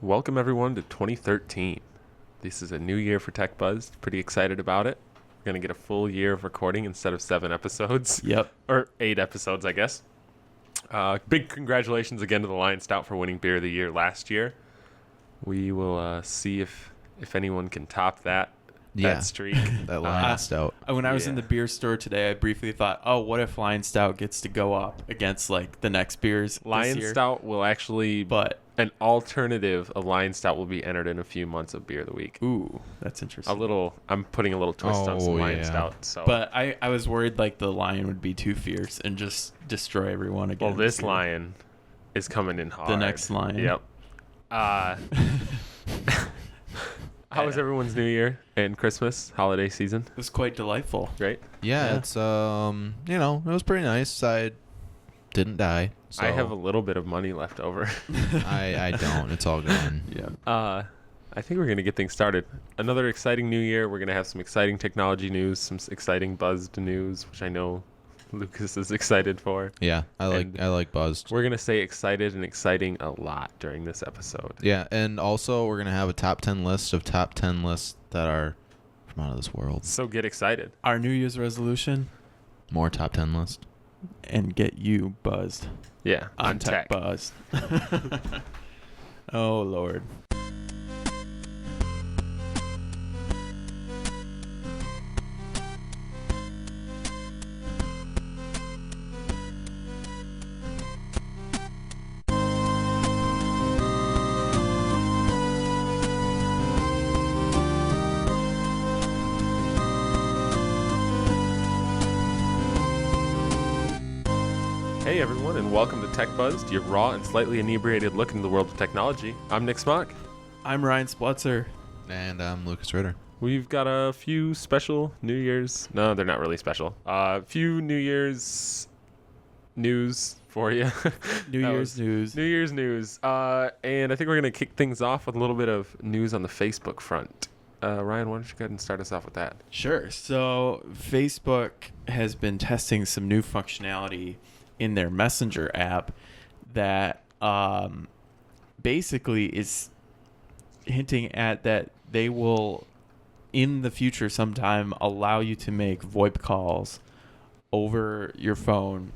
Welcome everyone to 2013. This is a new year for TechBuzzed. Pretty excited about it. We're going to get a full year of recording instead of 7 episodes. Yep. Or 8 episodes, I guess. Big congratulations again to the Lion Stout for winning Beer of the Year last year. We will see if anyone can top that streak. That Lion Stout. When I was in the beer store today, I briefly thought, oh, what if Lion Stout gets to go up against like the next beers Lion this year? Stout will actually... But an alternative of Lion Stout will be entered in a few months of Beer of the Week. ooh, that's interesting. I'm putting a little twist on some Lion Stout. So. But I was worried like the lion would be too fierce and just destroy everyone again. Well, this lion is coming in hard. The next lion. Yep. How was everyone's New Year and Christmas holiday season? It was quite delightful. Great. Yeah, it's it was pretty nice. I didn't die. So I have a little bit of money left over. I don't. It's all gone. Yeah. I think we're gonna get things started. Another exciting New Year. We're gonna have some exciting technology news, some exciting buzzed news, which I know Lucas is excited for. Yeah, I like buzzed. We're gonna say excited and exciting a lot during this episode. Yeah, and also we're gonna have a top 10 list of top 10 lists that are from out of this world. So get excited. Our New Year's resolution: More top 10 list. and get you buzzed. Yeah, on TechBuzzed. Oh Lord. Hey everyone, and welcome to TechBuzzed, your raw and slightly inebriated look into the world of technology. I'm Nick Smock. I'm Ryan Spletzer. And I'm Lucas Ritter. We've got a few special New Year's... No, they're not really special. Few New Year's news for you. New Year's news. New Year's news. And I think we're going to kick things off with a little bit of news on the Facebook front. Ryan, why don't you go ahead and start us off with that? Sure. So Facebook has been testing some new functionality in their Messenger app that basically is hinting at that they will, in the future sometime, allow you to make VoIP calls over your phone,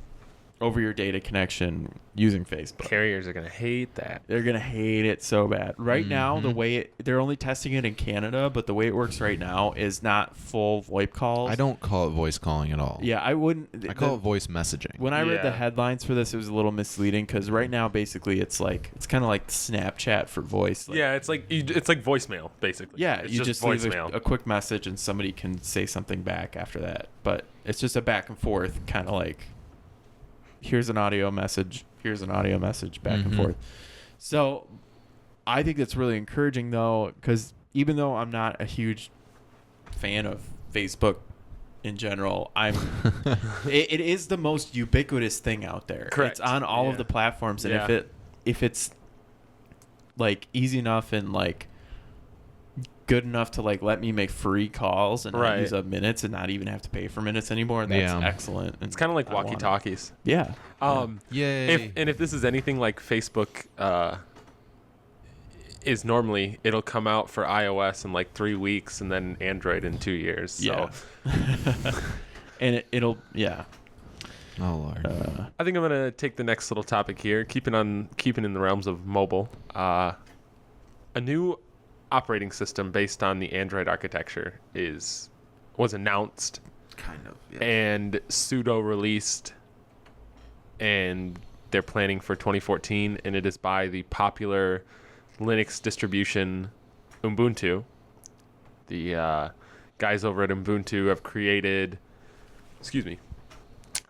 over your data connection using Facebook. Carriers are going to hate that. They're going to hate it so bad. Right now, the way they're only testing it in Canada, but the way it works right now is not full VoIP calls. I don't call it voice calling at all. Yeah, I wouldn't. I call it voice messaging. When I read the Yeah. headlines for this, it was a little misleading because right now, basically, it's kind of like Snapchat for voice. Like, Yeah, it's like voicemail, basically. yeah, It's you just leave voicemail. a quick message and somebody can say something back after that. But it's just a back and forth, kind of like, here's an audio message, back and forth. So I think that's really encouraging, though, because even though I'm not a huge fan of Facebook in general, it is the most ubiquitous thing out there. Correct. It's on all Yeah. of the platforms, and Yeah. if it's like easy enough and like good enough to like let me make free calls and not Right. use up minutes and not even have to pay for minutes anymore, that's Yeah. excellent. And It's kind of like I want it. walkie-talkies. Yeah. Yay. If this is anything like Facebook is normally, it'll come out for iOS in like 3 weeks and then Android in 2 years. So Yeah. And it'll Oh, Lord. I think I'm gonna take the next little topic here, keeping in the realms of mobile. A new operating system based on the Android architecture was announced kind of. Yeah. and pseudo released, and they're planning for 2014, and it is by the popular Linux distribution Ubuntu. The guys over at Ubuntu have created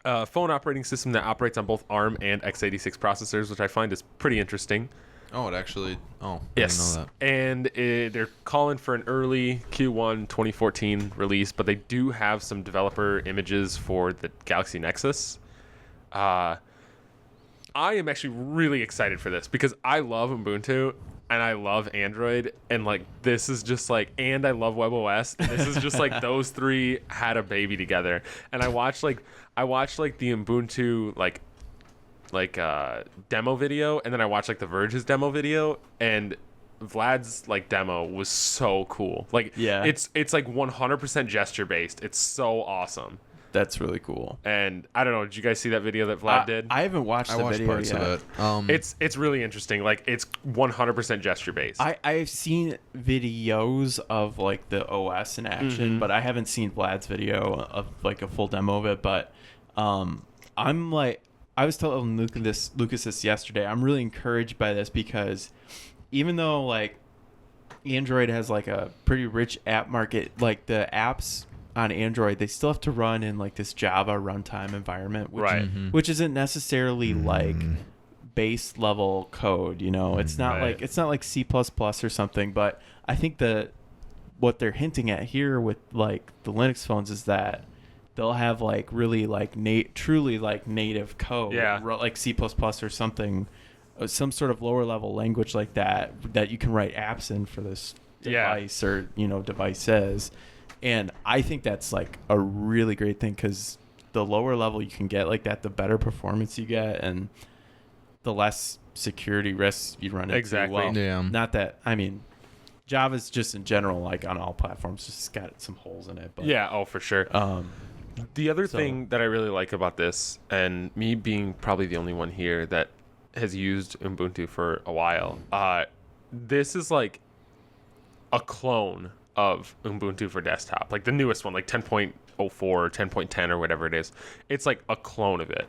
a phone operating system that operates on both ARM and x86 processors, which I find is pretty interesting. Oh, it actually. Oh, Yes, I didn't know that. and they're calling for an early Q1 2014 release, but they do have some developer images for the Galaxy Nexus. I am actually really excited for this because I love Ubuntu and I love Android, and like this is just like, and I love WebOS. This is just like those three had a baby together, and I watched the Ubuntu demo video, and then I watched like the Verge's demo video, and Vlad's like demo was so cool. Like, Yeah. it's like 100% gesture based. It's so awesome. That's really cool. And I don't know, did you guys see that video that Vlad did? I haven't watched I the watched video parts yet. of it. It's really interesting. Like, it's 100% gesture based. I've seen videos of like the OS in action, but I haven't seen Vlad's video of like a full demo of it. But I'm like, I was telling Lucas this yesterday. I'm really encouraged by this because even though like Android has like a pretty rich app market, like the apps on Android, they still have to run in like this Java runtime environment, which, Right. which isn't necessarily like base level code. You know, it's not Right. like C++ or something. But I think that what they're hinting at here with like the Linux phones is that they'll have like really like truly like native code, Yeah. like C++ or something, some sort of lower level language like that you can write apps in for this Yeah. device or devices. And I think that's like a really great thing because the lower level you can get like that, the better performance you get and the less security risks you run into. Exactly. Well, Yeah. not that, I mean, Java's just in general, like on all platforms, just got some holes in it. But, Yeah, oh, for sure. The other thing that I really like about this, and me being probably the only one here that has used Ubuntu for a while, this is like a clone of Ubuntu for desktop, like the newest one, like 10.04 or 10.10 or whatever it is. It's like a clone of it.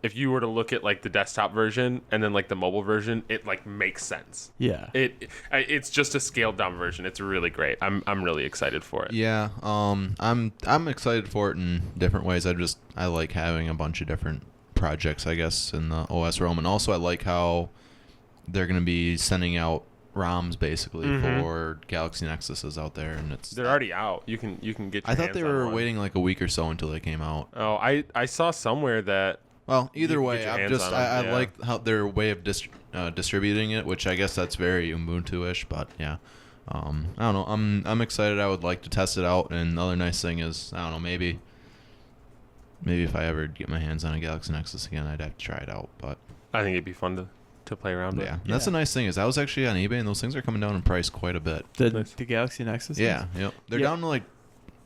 If you were to look at like the desktop version and then like the mobile version, it like makes sense. Yeah. It's just a scaled down version. It's really great. I'm really excited for it. Yeah, I'm excited for it in different ways. I like having a bunch of different projects, I guess, in the OS realm, and also I like how they're going to be sending out ROMs basically for Galaxy Nexuses out there, and They're already out. You can get. Your I thought hands they on were one. waiting like a week or so until they came out. Oh, I saw somewhere that. Well, either You can way, get your I'm hands just on 'em, I yeah. like how their way of distributing it, which I guess that's very Ubuntu-ish, but yeah. I don't know. I'm excited. I would like to test it out, and the other nice thing is, I don't know, maybe if I ever get my hands on a Galaxy Nexus again, I'd have to try it out, but I think it'd be fun to play around with. yeah. And that's the nice thing is I was actually on eBay, and those things are coming down in price quite a bit. The Galaxy Nexus? Yeah, yep. They're Yeah. down to like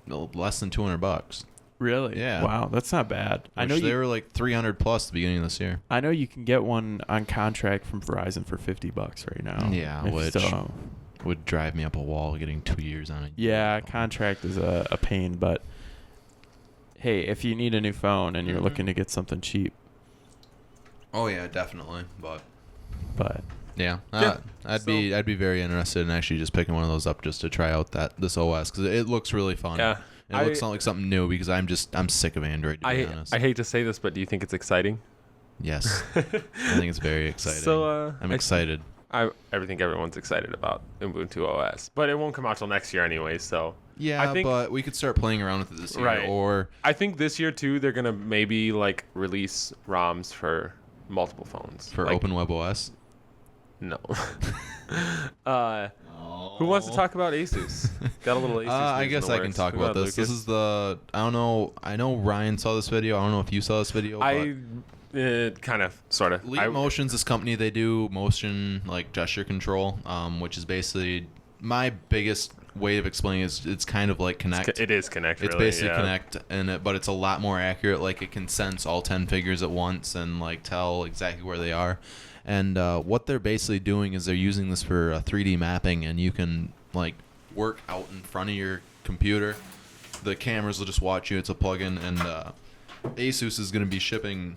less than $200. Really? Yeah. Wow, that's not bad. I know They were like 300 plus at the beginning of this year. I know you can get one on contract from Verizon for $50 right now. Yeah, If which so. would drive me up a wall getting 2 years on it. Yeah, contract is a pain, but hey, if you need a new phone and you're looking to get something cheap, Oh yeah, definitely. But yeah, I'd be very interested in actually just picking one of those up just to try out this OS because it looks really fun. Yeah. And it looks like something new because I'm sick of Android. To be honest. I hate to say this, but do you think it's exciting? Yes, I think it's very exciting. So I'm excited. I think everyone's excited about Ubuntu OS, but it won't come out till next year anyway. So Yeah, I think, but we could start playing around with it this year. Right. Or I think this year too, they're gonna maybe like release ROMs for multiple phones for like, OpenWebOS. No. Who wants to talk about Asus? Got a little Asus. I news guess in the I can works. talk Go about ahead, this. This Lucas. is the I don't know. I know Ryan saw this video. I don't know if you saw this video. I kind of, sort of. Leap Motion's this company. They do motion like gesture control, which is basically my biggest way of explaining it is it's kind of like Kinect. It is Kinect. It's really, basically yeah. Kinect, but it's a lot more accurate. Like it can sense all 10 figures at once and like tell exactly where they are. And what they're basically doing is they're using this for 3D mapping, and you can like work out in front of your computer. The cameras will just watch you. It's a plugin, and Asus is going to be shipping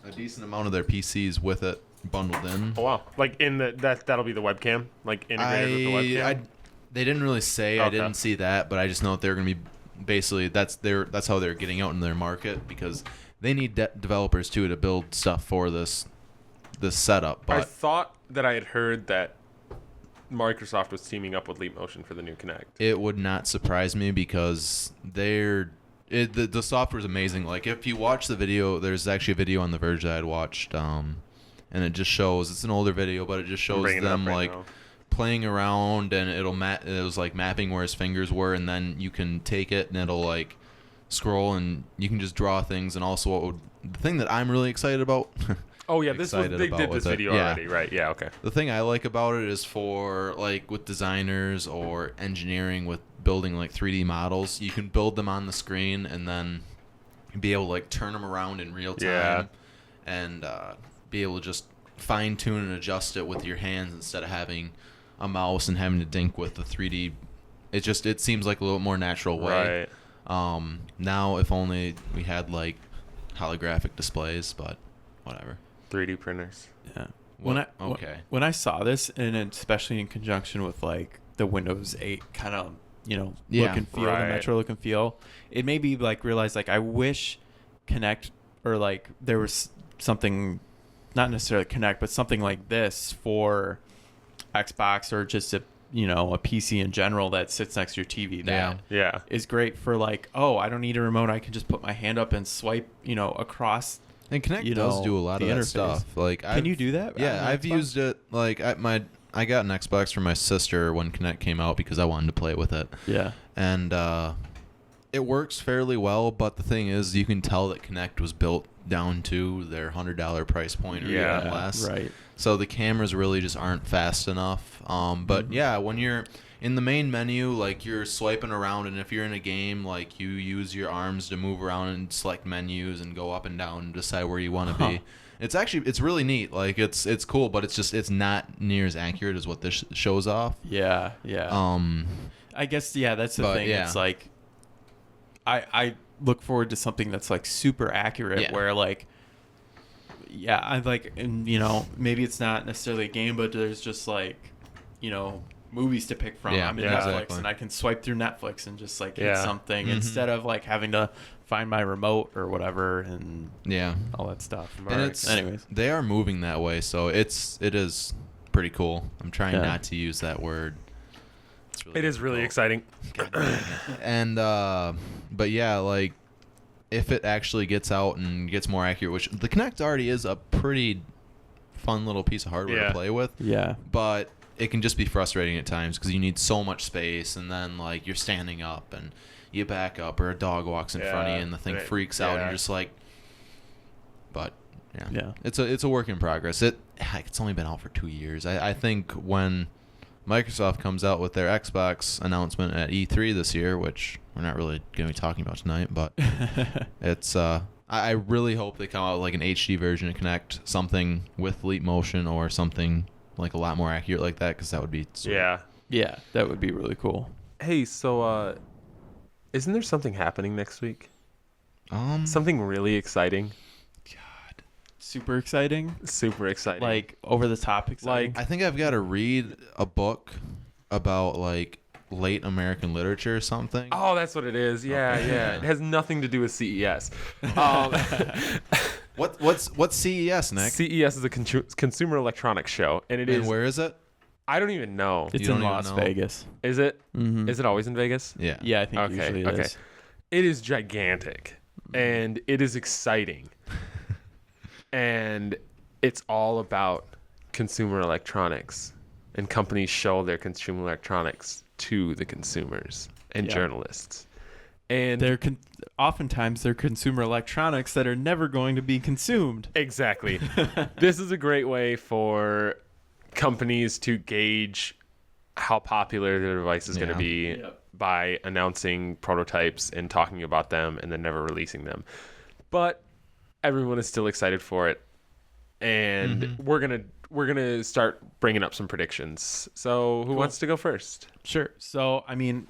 a decent amount of their PCs with it bundled in. Oh wow! Like in that'll be the webcam, like integrated with the webcam. They didn't really say. Okay. I didn't see that, but I just know that they're going to be basically that's how they're getting out in their market because they need developers too to build stuff for this setup. I But thought that I had heard that Microsoft was teaming up with Leap Motion for the new Kinect. it would not surprise me because the software is amazing. Like if you watch the video, there's actually a video on The Verge that I'd watched, and it just shows. It's an older video, but it just shows bringing it up them right like now. playing around, and it was like mapping where his fingers were, and then you can take it and it'll like scroll, and you can just draw things. And also, the thing that I'm really excited about. Oh yeah, this was excited they about did with this it. video Yeah. already, right? Yeah, okay. The thing I like about it is for like with designers or engineering with building like 3D models, you can build them on the screen and then be able to like turn them around in real time Yeah. and be able to just fine tune and adjust it with your hands instead of having a mouse and having to dink with the 3D. It seems like a little more natural way. Right. Now if only we had like holographic displays, but whatever. 3D printers. Yeah. Okay. When I saw this, and especially in conjunction with like the Windows 8 kind of look Yeah, and feel, right. the Metro look and feel, it made me like realize like I wish Connect or like there was something, not necessarily Connect, but something like this for Xbox or just a PC in general that sits next to your TV. That Yeah. is great for like, oh, I don't need a remote. I can just put my hand up and swipe, across. And Connect does do a lot of the that interface. stuff. Like, Can you do that? Yeah, on I've Xbox? used it. Like, I got an Xbox for my sister when Connect came out because I wanted to play with it. Yeah. And it works fairly well, but the thing is, you can tell that Connect was built down to their $100 price point or Yeah, even less. Right. So the cameras really just aren't fast enough. But yeah, when you're in the main menu, like you're swiping around, and if you're in a game, like you use your arms to move around and select menus and go up and down and decide where you want to be. It's really neat. Like it's cool, but it's not near as accurate as what this shows off. Yeah. Yeah. I guess that's the thing. yeah. It's like I look forward to something that's like super accurate, Yeah. where like I like, and maybe it's not necessarily a game, but there's just like movies to pick from. Yeah, I'm in yeah, Netflix, exactly. and I can swipe through Netflix and just like hit Yeah. something Mhm. instead of like having to find my remote or whatever and Yeah. all that stuff. And Anyways. they are moving that way, so it is pretty cool. I'm trying Yeah. not to use that word. It's It is really difficult. exciting. God dang it. And but yeah, like if it actually gets out and gets more accurate, which the Kinect already is a pretty fun little piece of hardware Yeah. to play with, Yeah. but it can just be frustrating at times because you need so much space, and then like you're standing up and you back up, or a dog walks in front of you and the thing Right. freaks out, and Yeah. you're just like. But Yeah. it's a work in progress. It's only been out for 2 years. I think when Microsoft comes out with their Xbox announcement at E3 this year, which we're not really going to be talking about tonight, but it's I really hope they come out with like an HD version of Kinect, something with Leap Motion or something like a lot more accurate like that, because that would be sweet. Yeah. Yeah, that would be really cool. Hey, so isn't there something happening next week? Something really exciting. God, super exciting. Super exciting. Like over the top exciting. I think I've got to read a book about like late American literature or something. Oh, that's what it is. Yeah, Okay. yeah. It has nothing to do with CES. What's CES, Nick? CES is a consumer electronics show, and it is. And where is it? I don't even know. It's You in don't even Las know? Vegas. Is it? Mm-hmm. Is it always in Vegas? Yeah. Yeah, I think Okay. usually it Okay. is. It is gigantic, and it is exciting, and it's all about consumer electronics, and companies show their consumer electronics to the consumers and Yeah. journalists, and Oftentimes they're consumer electronics that are never going to be consumed. exactly. This is a great way for companies to gauge how popular their device is going to Yeah. be Yep. by announcing prototypes and talking about them and then never releasing them. But everyone is still excited for it, and we're gonna start bringing up some predictions. So who wants to go first? Sure. So, I mean,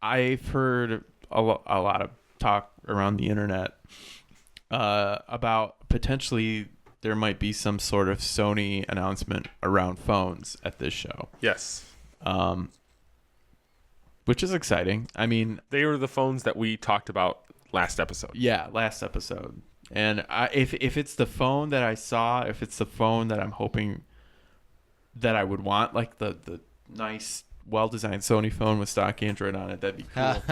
I've heard a lot of talk around the internet about potentially there might be some sort of Sony announcement around phones at this show, Yes, which is exciting. I mean, they were the phones that we talked about last episode. yeah, last episode. And if it's the phone that I saw, if it's the phone that I'm hoping that I would want, like the nice, well-designed Sony phone with stock Android on it, that'd be cool.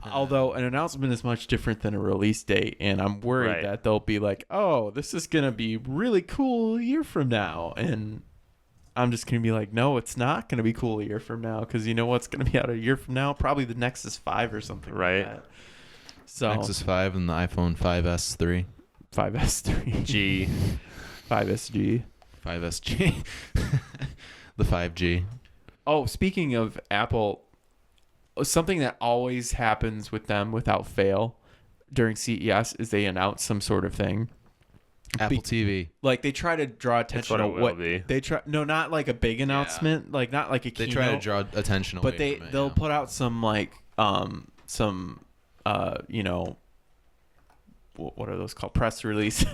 Although an announcement is much different than a release date, and I'm worried Right. that they'll be like, oh, this is going to be really cool a year from now. And I'm just going to be like, no, it's not going to be cool a year from now, because you know what's going to be out a year from now? Probably the Nexus 5 or something Right. like that. So Nexus 5 and the iPhone 5S 3. 5S3. G. 5SG. 5SG. The 5G. Oh, speaking of Apple, something that always happens with them without fail during CES is they announce some sort of thing. Apple TV. Like they try to draw attention to what they try. No, not like a big announcement, like not like a keynote. They try to draw attention away but from it, they'll put out some like you know, what are those called? Press release.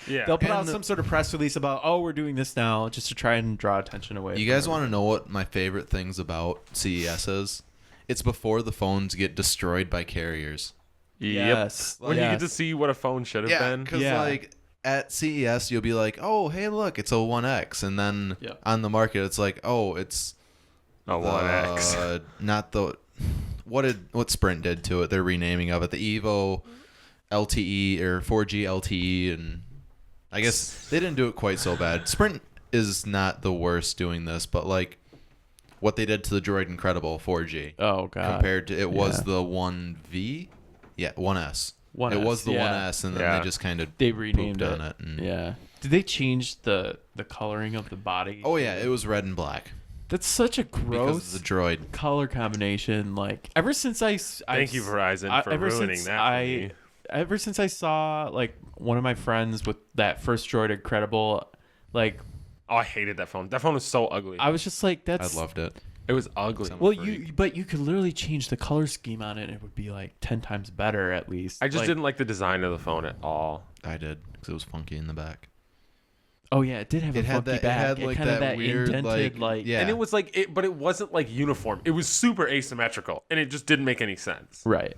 Yeah. They'll put out some sort of press release about, oh, we're doing this now, just to try and draw attention away. You guys want to know what my favorite things about CES is? It's before the phones get destroyed by carriers. Yes. When you get to see what a phone should have been. Because like at CES you'll be like, oh, hey, look, it's a 1X, and then on the market it's like, oh, it's a 1X. Not the what Sprint did to it. They're renaming of it the Evo LTE or 4G LTE, and I guess they didn't do it quite so bad. Sprint is not the worst doing this, but like what they did to the Droid Incredible 4G. Oh god. Compared to it was the 1V, 1S. It was the 1S, and then they just kind of renamed on it. And did they change the coloring of the body? Oh yeah, it was red and black. That's such a gross because of the Droid color combination. Like ever since thank you Verizon for ruining that for me. Ever since I saw like one of my friends with that first Droid Incredible, like, oh, I hated that phone. That phone was so ugly. I was just like, that's. I loved it. It was ugly. Well, but you could literally change the color scheme on it, and it would be like 10 times better at least. I just didn't like the design of the phone at all. I did because it was funky in the back. Oh yeah, it did have a funky back. It had like kind of that weird, indented, like yeah. And it was like but it wasn't like uniform. It was super asymmetrical, and it just didn't make any sense. Right.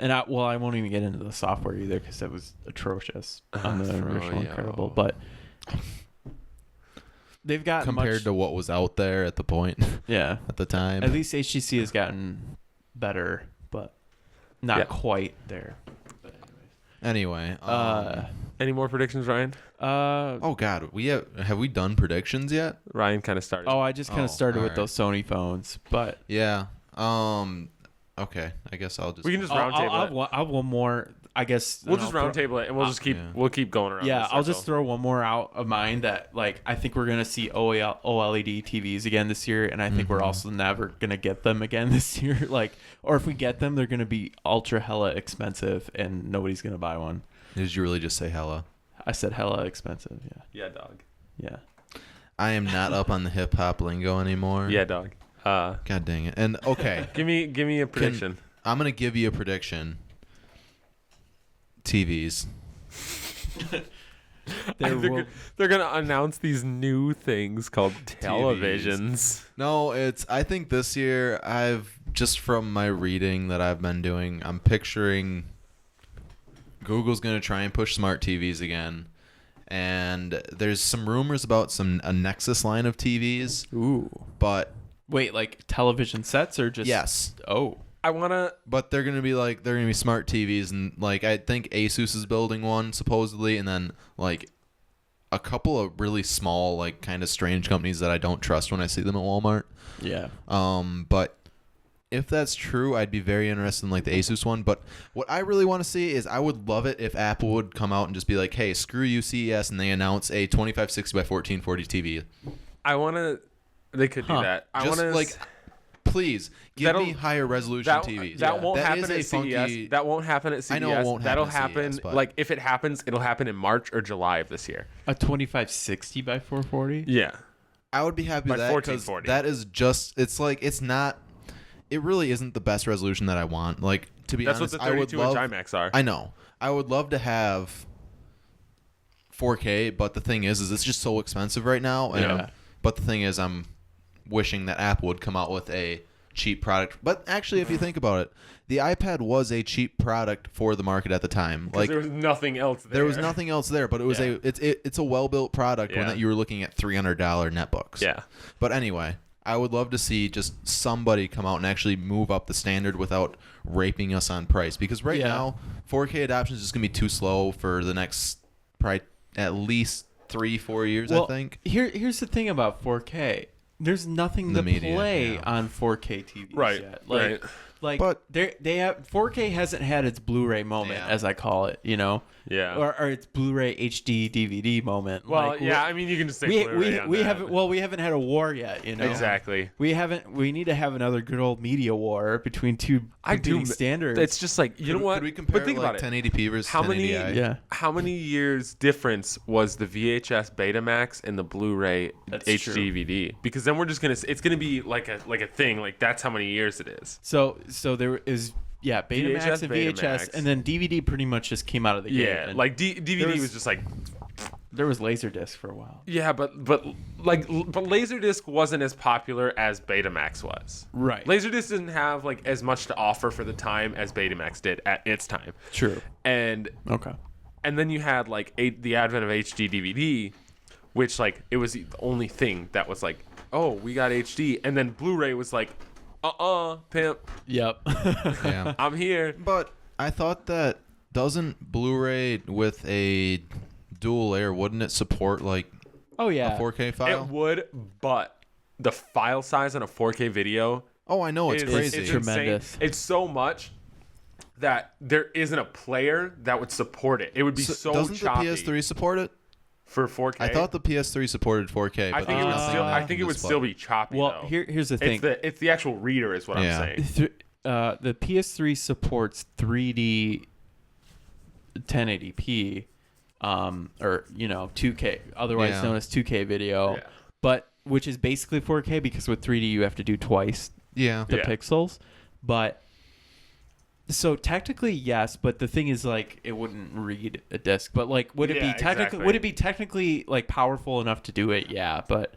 And I won't even get into the software either because that was atrocious on the original Incredible. But they've got compared to what was out there at the point. At the time. At least HTC has gotten better, but not quite there. But anyway, any more predictions, Ryan? Oh God, have we done predictions yet? Ryan kind of started. Oh, I just kind of started with those Sony phones, but yeah. Okay, I guess I'll just. We can just roundtable it. I'll have one more. I guess we'll just roundtable it, and we'll just keep going around. Yeah, I'll just throw one more out of mine that like I think we're gonna see OLED TVs again this year, and I think we're also never gonna get them again this year. Like, or if we get them, they're gonna be ultra hella expensive, and nobody's gonna buy one. Did you really just say hella? I said hella expensive. Yeah. Yeah, dog. Yeah. I am not up on the hip hop lingo anymore. Yeah, dog. God dang it! And okay, give me a prediction. I'm gonna give you a prediction. TVs. They're gonna announce these new things called televisions. No, I think this year just from my reading that I've been doing, I'm picturing Google's gonna try and push smart TVs again. And there's some rumors about a Nexus line of TVs. Ooh. But wait, like television sets or just yes. Oh. But they're gonna be smart TVs, and like I think Asus is building one supposedly, and then like a couple of really small, like kind of strange companies that I don't trust when I see them at Walmart. Yeah. But if that's true, I'd be very interested in like the Asus one. But what I really want to see is I would love it if Apple would come out and just be like, "Hey, screw you, CES," and they announce a 2560 by 1440 TV. They could do that. Please give me higher resolution TVs. That won't happen at CES. That won't happen at CES. I know it won't That'll happen. happen. Like if it happens, it'll happen in March or July of this year. A 2560 by 440. Yeah, I would be happy with that because that is just. It's like it's not. It really isn't the best resolution that I want. Like to be honest, that's what the 32-inch iMacs are. I know. I would love to have 4K, but the thing is it's just so expensive right now. And, but the thing is, I'm wishing that Apple would come out with a cheap product. But actually, if you think about it, the iPad was a cheap product for the market at the time. Like there was nothing else there. There was nothing else there, but it was it's a well-built product when that you were looking at $300 netbooks. Yeah. But anyway, I would love to see just somebody come out and actually move up the standard without raping us on price, because right now 4K adoption is just going to be too slow for the next probably at least 3-4 years, I think. Here's the thing about 4K. There's nothing to play on 4K TVs right, yet. Like, like But- they have 4K hasn't had its Blu-ray moment, Yeah. as I call it, Yeah. or its Blu-ray HD DVD moment. Well, Like, yeah, I mean, you can just say we Blu-ray on we that. haven't we haven't had a war yet, Exactly. We need to have another good old media war between two competing standards. It's just like, you know what? Could we compare but think about it. 1080p versus How many? 1080i? Yeah. How many years difference was the VHS Betamax and the Blu-ray That's HD true. DVD? Because then we're just gonna. It's gonna be like a thing. Like that's how many years it is. So there is Betamax and VHS, Betamax. and then DVD pretty much just came out of the gate. Yeah, and like DVD was just like. there was Laserdisc for a while. Yeah, but Laserdisc wasn't as popular as Betamax was. Right. Laserdisc didn't have like as much to offer for the time as Betamax did at its time. True. And Okay. then you had like the advent of HD DVD, which like it was the only thing that was like, oh, we got HD, and then Blu-ray was like, pimp, Yep. Yeah. I'm here. But I thought that doesn't Blu-ray with a dual layer, wouldn't it support like Oh yeah. a 4K file? It would, but the file size on a 4K video Oh, I know, it's is crazy. It's tremendous. insane. It's so much that there isn't a player that would support it. It would be so doesn't choppy the PS3 support it? for 4K. I thought the PS3 supported 4K, I but think it there's would nothing still. on I the think it would display. still be choppy. Well, though. here's the thing. It's the actual reader is what Yeah. I'm saying. The PS3 supports 3D 1080p, or 2K, otherwise Yeah. known as 2K video, Yeah. but which is basically 4K because with 3D you have to do twice Yeah. the Yeah. pixels. But so technically yes, but the thing is like it wouldn't read a disc. But like would it Yeah, be technically exactly. would it be technically like powerful enough to do it? Yeah, but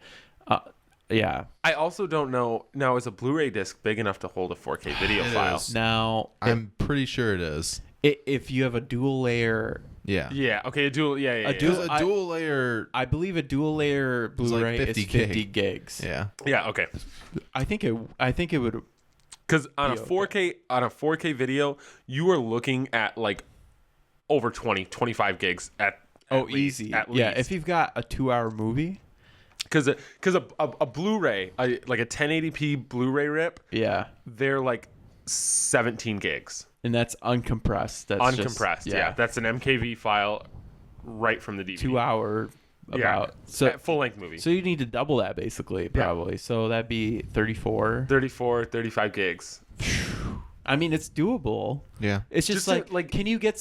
yeah. I also don't know now. Is a Blu-ray disc big enough to hold a 4K video It file? is. Now I'm pretty sure it is. if you have a dual layer, Yeah. Yeah. Okay. A dual. Yeah. Yeah. A yeah. dual- Because a dual layer. I believe a dual layer Blu-ray like is 50 50 gigs. Yeah. Yeah. Okay. I think it would. Because on a Be okay. 4K video, you are looking at like over 25 gigs at least, easy. At Yeah, least. if you've got a 2-hour movie. Because a Blu-ray, like a 1080p Blu-ray rip, Yeah, they're like 17 gigs. and that's uncompressed. That's Uncompressed. Just, Yeah. That's an MKV file right from the DVD. 2-hour about. So full-length movie. so you need to double that basically, probably. So that'd be 34. 34, 35 gigs. I mean, it's doable. Yeah. It's just Just like, can you get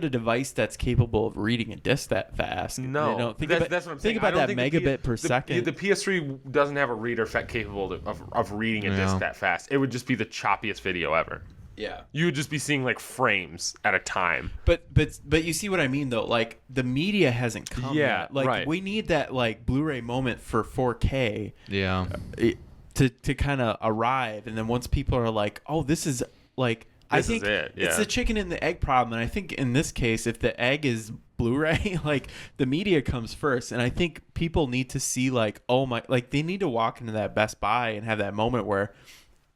a device that's capable of reading a disc that fast? No, Think that's, about, that's what I'm saying. Think about I don't that think the megabit per second. The PS3 doesn't have a reader capable of reading a disc No. that fast. It would just be the choppiest video ever. yeah. You would just be seeing like frames at a time. But you see what I mean though, like the media hasn't come Yeah, yet. Like right. we need that like Blu-ray moment for 4K Yeah. to kind of arrive, and then once people are like, "Oh, this is like I This is think it, it's yeah. the chicken and the egg problem." And I think in this case, if the egg is Blu-ray, like the media comes first, and I think people need to see like, "Oh my," like they need to walk into that Best Buy and have that moment where,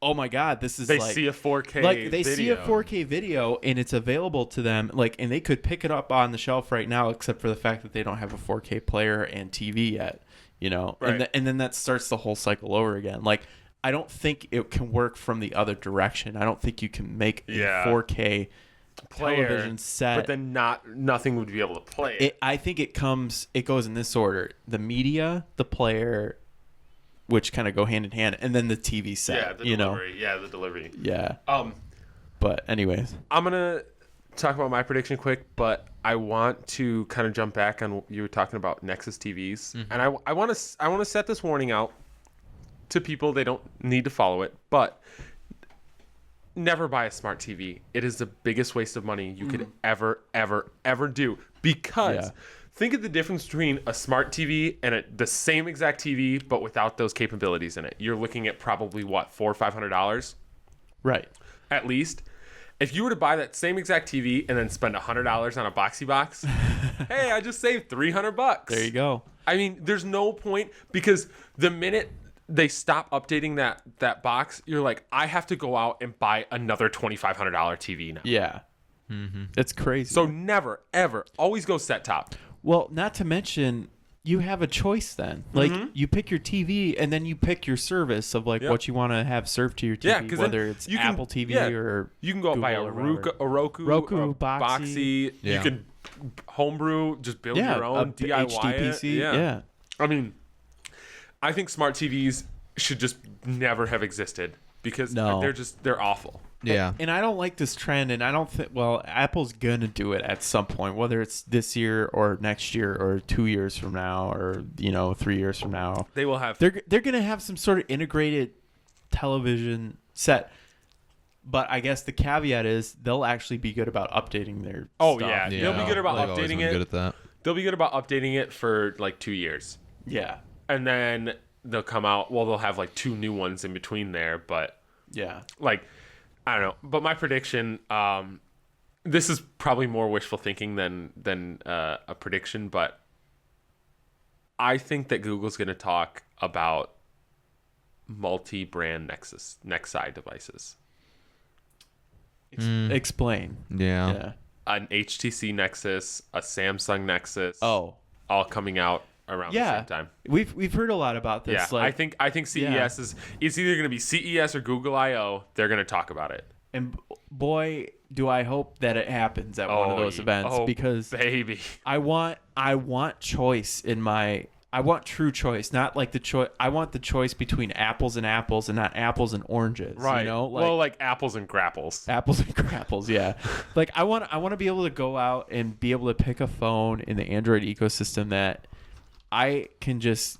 "Oh my God, this is They like." see a 4K Like they video. see a 4K video and it's available to them, like, and they could pick it up on the shelf right now, except for the fact that they don't have a 4K player and TV yet, Right. and then that starts the whole cycle over again. Like, I don't think it can work from the other direction. I don't think you can make a Yeah. 4K player, television set. but then nothing would be able to play it. I think it goes in this order: the media, the player, which kind of go hand in hand, and then the TV set. Yeah, the delivery. Yeah, the delivery. Yeah. Um, But anyways, I'm gonna talk about my prediction quick, but I want to kind of jump back on what you were talking about Nexus TVs, and I want to set this warning out to people. They don't need to follow it, but never buy a smart TV. It is the biggest waste of money you could ever do, because Yeah. think of the difference between a smart TV and the same exact TV but without those capabilities in it. You're looking at probably what, $400 or $500 right. at least. If you were to buy that same exact TV and then spend $100 on a boxy box, hey, I just saved $300. There you go. I mean, there's no point, because the minute they stop updating that box, you're like, I have to go out and buy another $2,500 TV now. Yeah. It's crazy. So never, ever, always go set top. Well, not to mention, you have a choice then. Like you pick your TV and then you pick your service of like what you want to have served to your TV, Yeah, 'cause whether then it's you can- Apple TV yeah, or You can go buy a Google or whatever. Roku, Roku, a Boxy. Yeah. You can homebrew, just build your own DIY HDPC. it. Yeah. I mean, I think smart TVs should just never have existed because No. they're awful. Yeah. And I don't like this trend, and I don't think, well, Apple's going to do it at some point, whether it's this year or next year or 2 years from now or, 3 years from now. They will have. They're going to have some sort of integrated television set. But I guess the caveat is they'll actually be good about updating their stuff. Yeah. They'll be good about They've always updating been it. Good at that. They'll be good about updating it for like 2 years. Yeah. And then they'll come out. Well, they'll have like 2 new ones in between there. But Yeah. like, I don't know. But my prediction, this is probably more wishful thinking than a prediction. But I think that Google's going to talk about multi-brand Nexi devices. Explain. Yeah. Yeah. An HTC Nexus, a Samsung Nexus. Oh. All coming out around the same time. We've heard a lot about this. Yeah, Like, I think CES is it's either going to be CES or Google I/O. They're going to talk about it. and boy, do I hope that it happens at one of those events because baby, I want choice in my. I want true choice, not like the choice. I want the choice between apples and not apples and oranges. right? You know, Well, like apples and grapples. apples and grapples. Yeah, like I want to be able to go out and be able to pick a phone in the Android ecosystem that I can just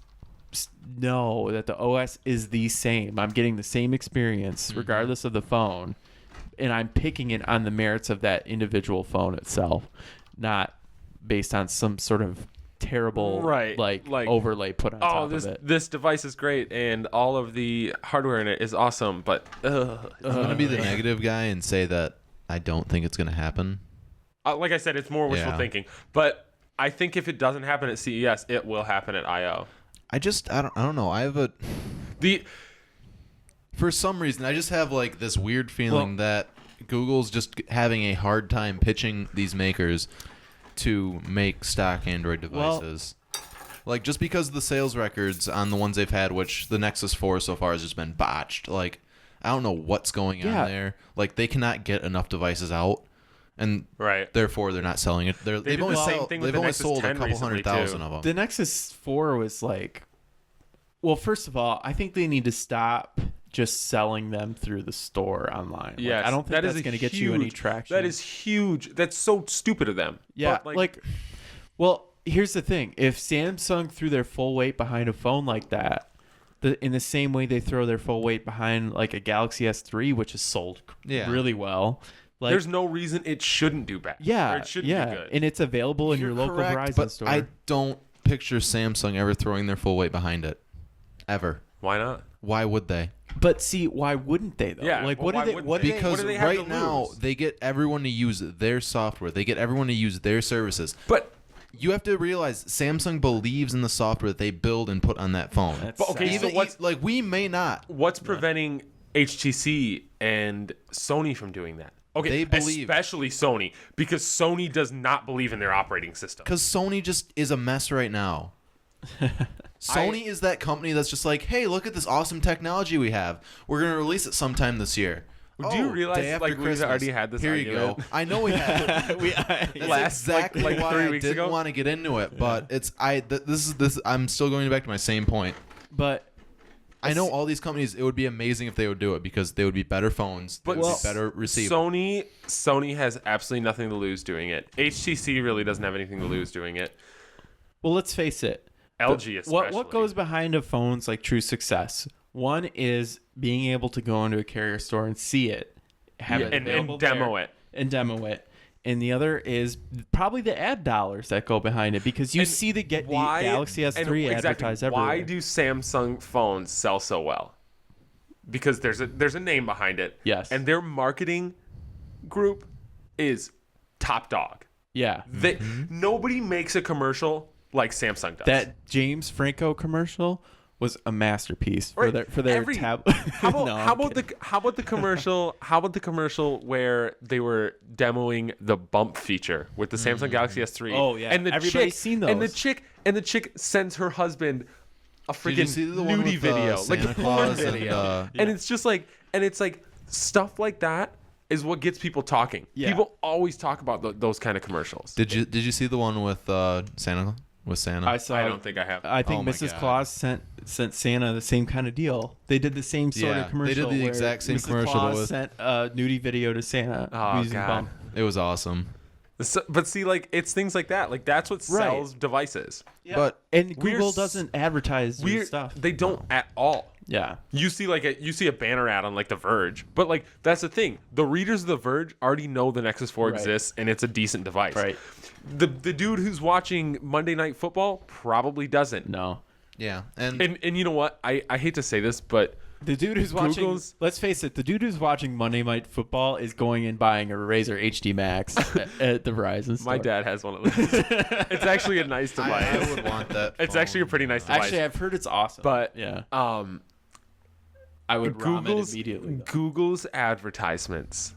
know that the OS is the same. I'm getting the same experience regardless of the phone, and I'm picking it on the merits of that individual phone itself, not based on some sort of terrible like overlay put on top of it. This device is great and all of the hardware in it is awesome, but I'm gonna be the negative guy and say that I don't think it's gonna happen. like I said, it's more wishful thinking. But I think if it doesn't happen at CES, it will happen at I/O. I don't know. I have for some reason I just have like this weird feeling that Google's just having a hard time pitching these makers to make stock Android devices. Like, just because of the sales records on the ones they've had, which the Nexus 4 so far has just been botched. Like, I don't know what's going on there. Like, they cannot get enough devices out, and therefore they're not selling it. They've only sold a couple 100,000 of them. The Nexus 4 was like, well, first of all, I think they need to stop just selling them through the store online. Yeah, like, I don't think that's going to get you any traction. That is huge. That's so stupid of them. Yeah, but well, here's the thing. If Samsung threw their full weight behind a phone like that, in the same way they throw their full weight behind like a Galaxy S3, which is sold really well, like, there's no reason it shouldn't do bad. Yeah, or it shouldn't be good. And it's available in your local Verizon but store. I don't picture Samsung ever throwing their full weight behind it. Ever. Why not? Why would they? But see, why wouldn't they though? Yeah, like, well, Because do they have right to now lose? they get everyone to use their software. They get everyone to use their services. But you have to realize Samsung believes in the software that they build and put on that phone. That's okay, sad. so what's like we may not. what's preventing HTC and Sony from doing that? Okay, They believe- especially Sony, because Sony does not believe in their operating system. Because Sony just is a mess right now. Sony is that company that's just like, hey, look at this awesome technology we have. We're going to release it sometime this year. Do you realize, day after like, we Christmas. already had this Here you argument? go. I know we had. That's Last, exactly like why 3 I weeks didn't ago? want to get into it, but I'm still going back to my same point. But I know all these companies, it would be amazing if they would do it because they would be better phones, they would be better received. Sony has absolutely nothing to lose doing it. HTC really doesn't have anything to lose doing it. well, let's face it. LG especially. What goes behind a phone's like true success? One is being able to go into a carrier store and see it, have it available and demo there, it. and demo it. And the other is probably the ad dollars that go behind it because you see the Galaxy S3 advertised everywhere. Why do Samsung phones sell so well? Because there's a name behind it. Yes. And their marketing group is top dog. Yeah. Nobody makes a commercial like Samsung does. That James Franco commercial was a masterpiece for Right. their tablet. How about the commercial? How about the commercial where they were demoing the bump feature with the Samsung Galaxy S3? Oh, yeah. and the Everybody's chick, seen And those. the chick sends her husband a Did you see freaking the one nudie with, video, like Santa a porn Claus and, video, and it's just like, and it's like stuff like that is what gets people talking. Yeah. People always talk about those kind of commercials. Did you see the one with Santa? With Santa? I saw. I don't think I have. I think Oh my Mrs. God. Claus sent Santa the same kind of deal. They did the same sort Yeah, of commercial. they did the where exact same Mrs. commercial Claus with- sent a nudie video to Santa Oh, using God. bump. It was awesome. So, but see, like it's things like that. Like that's what Right. sells devices. Yeah. But and we're Google s- doesn't advertise their We're stuff. They don't at all. Yeah. You see a banner ad on like The Verge, but like that's the thing. The readers of The Verge already know the Nexus 4 Right. exists and it's a decent device. Right. The dude who's watching Monday Night Football probably doesn't. No. Yeah, and And you know what? I hate to say this, but The dude who's watching, Google's- let's face it, the dude who's watching Monday Night Football is going and buying a Razer HD Max at the Verizon store. my dad has one of those. It's actually a nice device. I would want that. It's phone. actually a pretty nice device. Actually, I've heard it's awesome. but yeah, I would ROM it Google's immediately. though. Google's advertisements.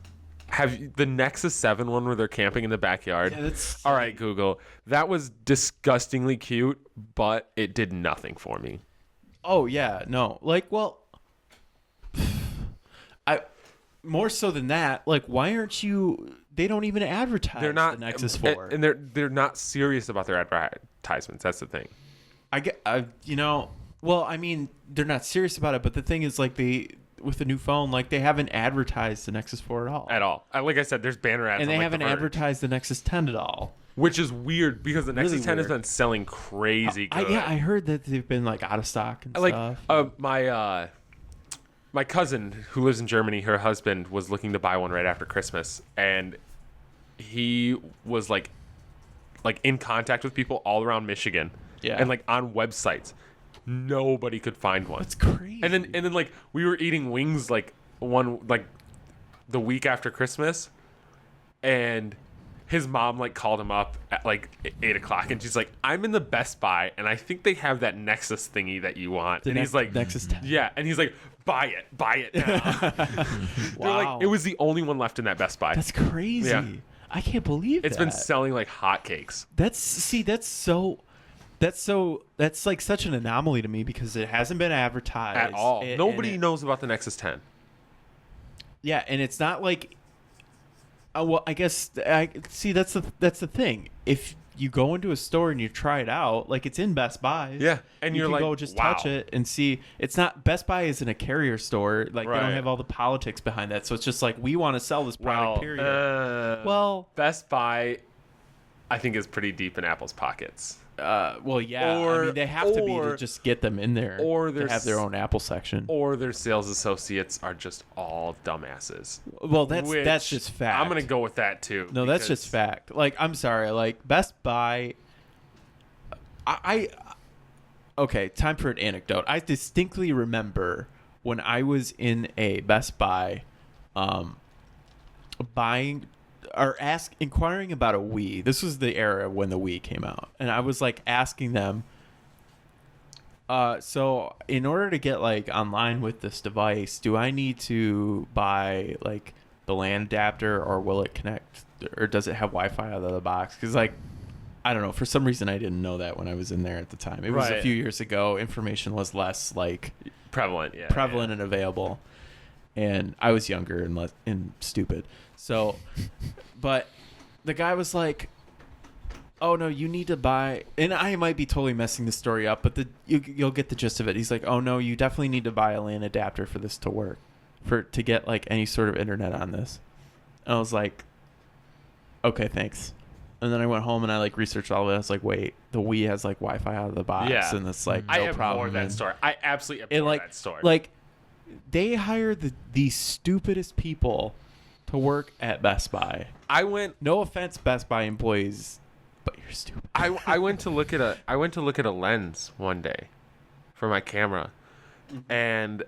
Have the Nexus 7 one where they're camping in the backyard? Yeah, that's All right, Google. That was disgustingly cute, but it did nothing for me. Oh yeah, no. Like, well, I more so than that. Like, why aren't you? They don't even advertise. They're not the Nexus 4. and they're not serious about their advertisements. That's the thing. I get, well, I mean, they're not serious about it, but the thing is, like, with the new phone, like, they haven't advertised the Nexus 4 at all, At all. Like I said, there's banner ads, and they on, like, haven't The Verge, advertised the Nexus 10 at all. which is weird because the Nexus Really 10 has weird. been selling crazy good. I heard that they've been like out of stock and Like stuff. my cousin who lives in Germany, her husband was looking to buy one right after Christmas, and he was like in contact with people all around Michigan, Yeah. and like on websites, nobody could find one. That's crazy. And then like we were eating wings like the week after Christmas, and his mom like called him up at like 8:00, and she's like, "I'm in the Best Buy, and I think they have that Nexus thingy that you want." And he's like, Nexus 10. "Yeah," and he's like, buy it now." They're Wow. like, it was the only one left in that Best Buy. That's crazy. Yeah. I can't believe It's that. been selling like hotcakes. That's like such an anomaly to me because it hasn't been advertised At all. and Nobody it- knows about the Nexus 10. Yeah, and it's not like. Well, I guess that's the thing. If you go into a store and you try it out, like it's in Best Buy. Yeah, and you you're can like, go just wow. touch it and see. It's not Best Buy isn't a carrier store. Like they Right. don't have all the politics behind that. So it's just like we want to sell this product. Period. Well, Best Buy, I think, is pretty deep in Apple's pockets. well, yeah. I or- mean, they have to be or- to just get them in there. or to have there's- their own Apple section. Or their sales associates are just all dumbasses. Well, that's Which just fact. I'm gonna go with that too. No, that's because- just fact. Like, I'm sorry. Like, Best Buy. Okay, time for an anecdote. I distinctly remember when I was in a Best Buy, inquiring about a Wii. This was the era when the Wii came out, and I was like asking them. So in order to get like online with this device, do I need to buy like the LAN adapter, or will it connect, or does it have Wi-Fi out of the box? Because like, I don't know, for some reason I didn't know that when I was in there at the time. It was a Right. few years ago. Information was less like prevalent. Yeah, prevalent and available, and I was younger and less and stupid. So, but the guy was like, "Oh no, you need to buy." And I might be totally messing the story up, but you'll get the gist of it. He's like, "Oh no, you definitely need to buy a LAN adapter for this to work, to get like any sort of internet on this." And I was like, "Okay, thanks." And then I went home and I like researched all of it. I was like, "Wait, the Wii has like Wi-Fi out of the box, Yeah. and it's like no I abhor problem." that And- store. I absolutely abhor and like that store. like they hire the stupidest people to work at Best Buy. I went No offense, Best Buy employees, but you're stupid. I went to look at a lens one day for my camera, and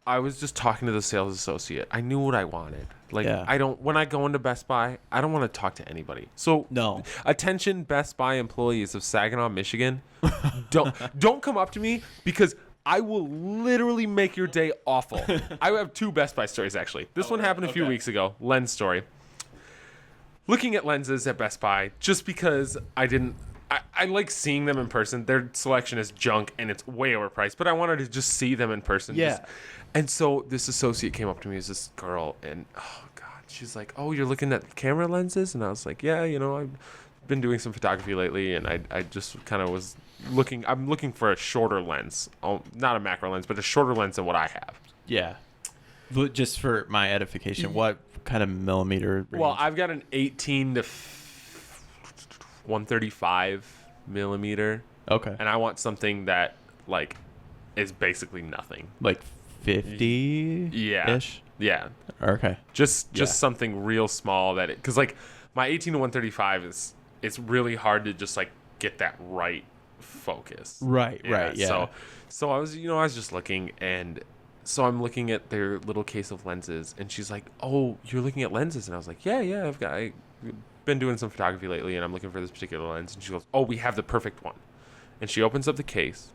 I was just talking to the sales associate. I knew what I wanted. Like Yeah. when I go into Best Buy, I don't want to talk to anybody. So No. attention Best Buy employees of Saginaw, Michigan, don't come up to me because I will literally make your day awful. I have 2 Best Buy stories, actually. This one happened a few weeks ago. Lens story. Looking at lenses at Best Buy, just because I like seeing them in person. Their selection is junk, and it's way overpriced, but I wanted to just see them in person. Yeah. And so this associate came up to me as this girl, and, oh, God, she's like, oh, you're looking at camera lenses? And I was like, yeah, I've been doing some photography lately, and I just kind of was I'm looking for a shorter lens. Not a macro lens, but a shorter lens than what I have. Yeah. Just for my edification, what kind of millimeter range? Well, I've got an 18 to 135 millimeter. Okay. And I want something that, like, is basically nothing. Like 50-ish? Yeah. Okay. Just something real small because, like, my 18 to 135 it's really hard to just, like, get that right focus. Right, yeah. So I was just looking, and so I'm looking at their little case of lenses, and she's like, oh, you're looking at lenses? And I was like, yeah, I've been doing some photography lately, and I'm looking for this particular lens. And she goes, oh, we have the perfect one. And she opens up the case.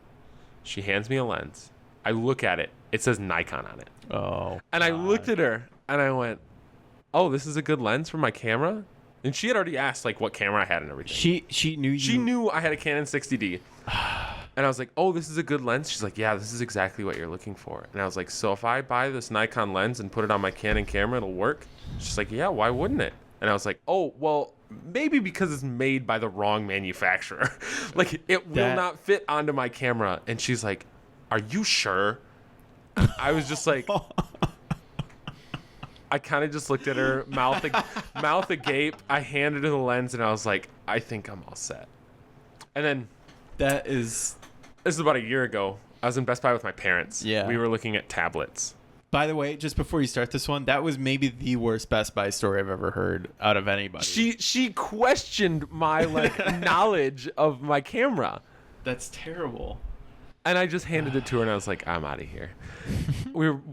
She hands me a lens. I look at it. It says Nikon on it. Oh. And I looked at her, and I went, oh, this is a good lens for my camera? And she had already asked, like, what camera I had and everything. She knew you. She knew I had a Canon 60D. And I was like, oh, this is a good lens? She's like, yeah, this is exactly what you're looking for. And I was like, so if I buy this Nikon lens and put it on my Canon camera, it'll work? She's like, yeah, why wouldn't it? And I was like, oh, well, maybe because it's made by the wrong manufacturer. Like, it will not fit onto my camera. And she's like, are you sure? I was just like... I kind of just looked at her, mouth agape. I handed her the lens, and I was like, I think I'm all set. And then... This is about a year ago. I was in Best Buy with my parents. Yeah. We were looking at tablets. By the way, just before you start this one, that was maybe the worst Best Buy story I've ever heard out of anybody. She questioned my, like, knowledge of my camera. That's terrible. And I just handed it to her, and I was like, I'm out of here.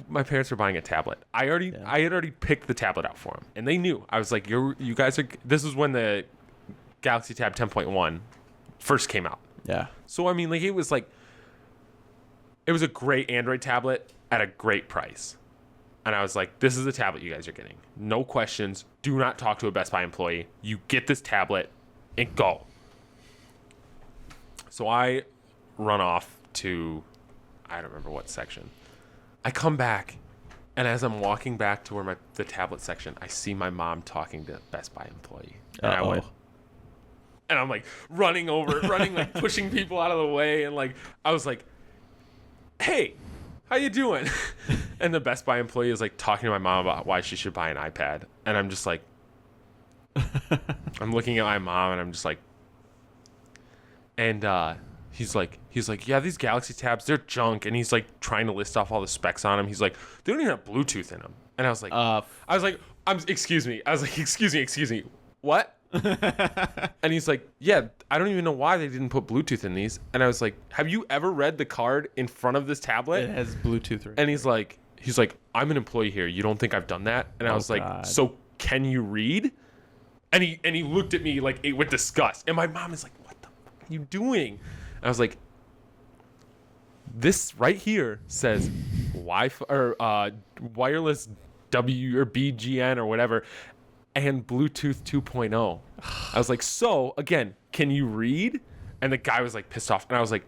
My parents were buying a tablet. I had already picked the tablet out for them, and they knew. I was like, you guys are... This was when the Galaxy Tab 10.1 first came out. Yeah. So, I mean, like, it was a great Android tablet at a great price. And I was like, this is the tablet you guys are getting. No questions. Do not talk to a Best Buy employee. You get this tablet and go. So I run off to, I don't remember what section. I come back, and as I'm walking back to where the tablet section, I see my mom talking to a Best Buy employee. And I went... And I'm like running, like pushing people out of the way. And like, I was like, hey, how you doing? And the Best Buy employee is like talking to my mom about why she should buy an iPad. And I'm just like, I'm looking at my mom, and I'm just like, and he's like, yeah, these Galaxy Tabs, they're junk. And he's like trying to list off all the specs on them. He's like, they don't even have Bluetooth in them. And I was like, excuse me. What? And he's like, yeah, I don't even know why they didn't put Bluetooth in these. And I was like, have you ever read the card in front of this tablet? It has Bluetooth right. And he's like, I'm an employee here. You don't think I've done that? And I was like, so can you read? And he looked at me like with disgust. And my mom is like, what the fuck are you doing? And I was like, this right here says Wi-Fi or wireless W or BGN or whatever, and Bluetooth 2.0. I was like, so again, can you read? And the guy was like pissed off, and I was like,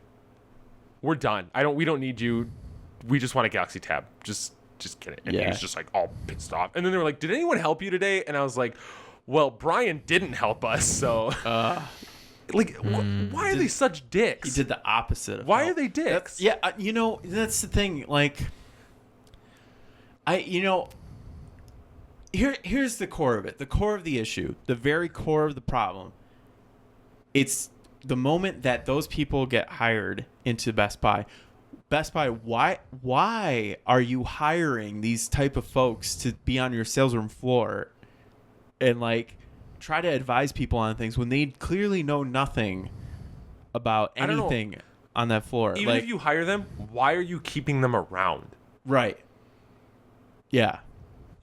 we're done. We don't need you. We just want a Galaxy Tab. Just get it. And he was just like all pissed off. And then they were like, did anyone help you today? And I was like, well, Brian didn't help us, so why are they such dicks? He did the opposite. Why are they dicks? That's the thing. Like, Here's the core of it. The core of the issue. The very core of the problem. It's the moment that those people get hired into Best Buy. Best Buy, why are you hiring these type of folks to be on your sales room floor and like try to advise people on things when they clearly know nothing about anything on that floor? Even if you hire them, why are you keeping them around? Right. Yeah.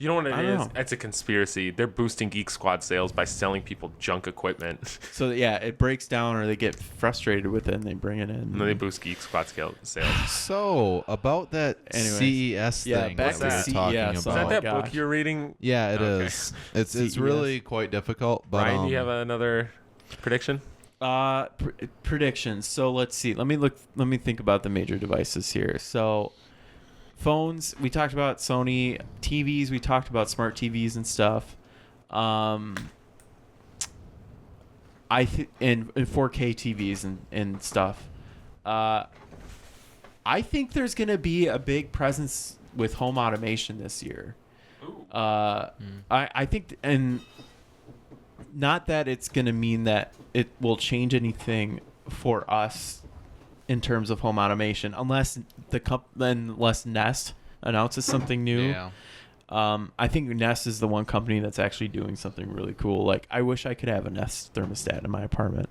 You know what it I don't is? know. It's a conspiracy. They're boosting Geek Squad sales by selling people junk equipment. So yeah, it breaks down, or they get frustrated with it and they bring it in. And then they boost Geek Squad sales. So about that Anyways. CES Yeah, thing back that we to were CES. talking Oh about. Is that my book gosh. you're reading? Yeah, it Okay. is. It's CES. really quite difficult. But Ryan, do you have another prediction? Predictions. So let's see. Let me think about the major devices here. So phones, we talked about Sony. TVs, we talked about smart TVs and stuff. In 4K TVs and stuff. I think there's gonna be a big presence with home automation this year. I think, and not that it's gonna mean that it will change anything for us in terms of home automation, unless unless Nest announces something new. Yeah. I think Nest is the one company that's actually doing something really cool. Like, I wish I could have a Nest thermostat in my apartment,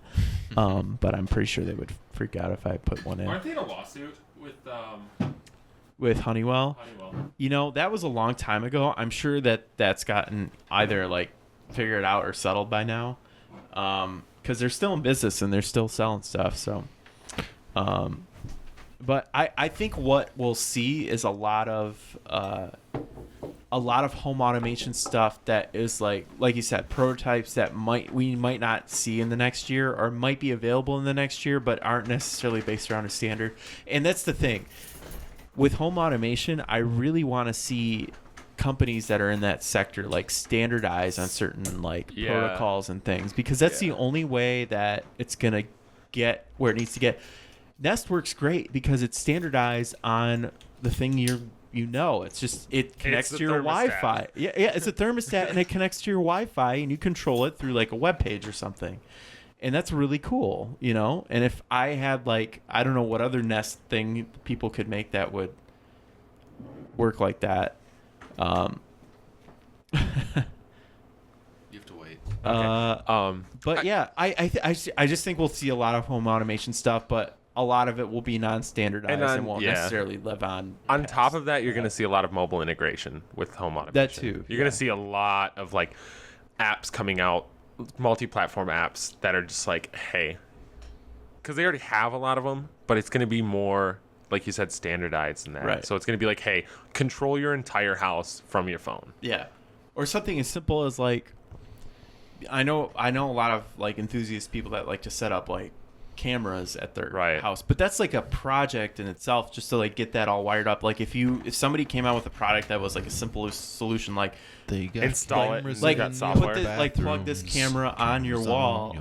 but I'm pretty sure they would freak out if I put one in. Aren't they in a lawsuit With Honeywell, Honeywell? you know, that was a long time ago. I'm sure that's gotten either like figured out or settled by now, because they're still in business and they're still selling stuff. So, but I think what we'll see is a lot of home automation stuff that is like you said, prototypes that we might not see in the next year, or might be available in the next year, but aren't necessarily based around a standard. And that's the thing with home automation. I really want to see companies that are in that sector like standardize on certain protocols and things, because that's the only way that it's gonna get where it needs to get. Nest works great because it's standardized on the thing it's just, it connects to your Wi-Fi. Yeah, it's a thermostat and it connects to your Wi-Fi and you control it through like a web page or something. And that's really cool, you know? And if I had I don't know what other Nest thing people could make that would work like that. You have to wait. But yeah, I just think we'll see a lot of home automation stuff, but a lot of it will be non-standardized and won't necessarily live on. On top of that, you're going to see a lot of mobile integration with home automation. That too. You're going to see a lot of apps coming out, multi-platform apps that are just hey, because they already have a lot of them, but it's going to be more, like you said, standardized than that. Right. So it's going to be hey, control your entire house from your phone. Yeah. Or something as simple as I know a lot of enthusiast people that like to set up cameras at their house, but that's a project in itself just to get that all wired up. If somebody came out with a product that was a simple solution, they got install it, you got software, plug this camera on your wall,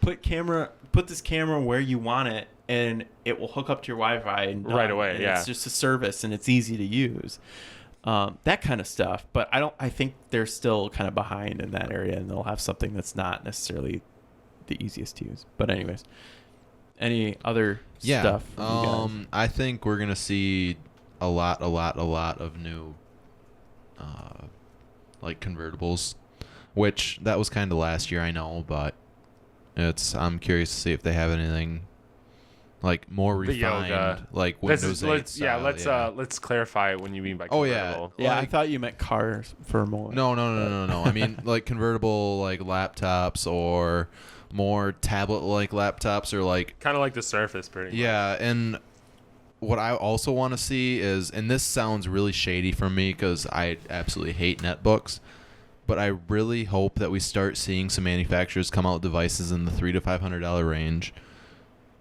put this camera where you want it, and it will hook up to your Wi-Fi and right away. And it's just a service and it's easy to use. That kind of stuff. But I think they're still kind of behind in that area, and they'll have something that's not necessarily the easiest to use. But anyways, any other stuff? I think we're gonna see a lot of new convertibles, which that was kind of last year, I know, but I'm curious to see if they have anything more refined, Windows 8 style. Let's clarify what you mean by convertible. I thought you meant cars for a moment. No. I mean convertible laptops, or more tablet laptops, or kind of like the Surface, pretty much. Yeah, and what I also want to see is, and this sounds really shady from me because I absolutely hate netbooks, but I really hope that we start seeing some manufacturers come out with devices in the $300 to $500 range,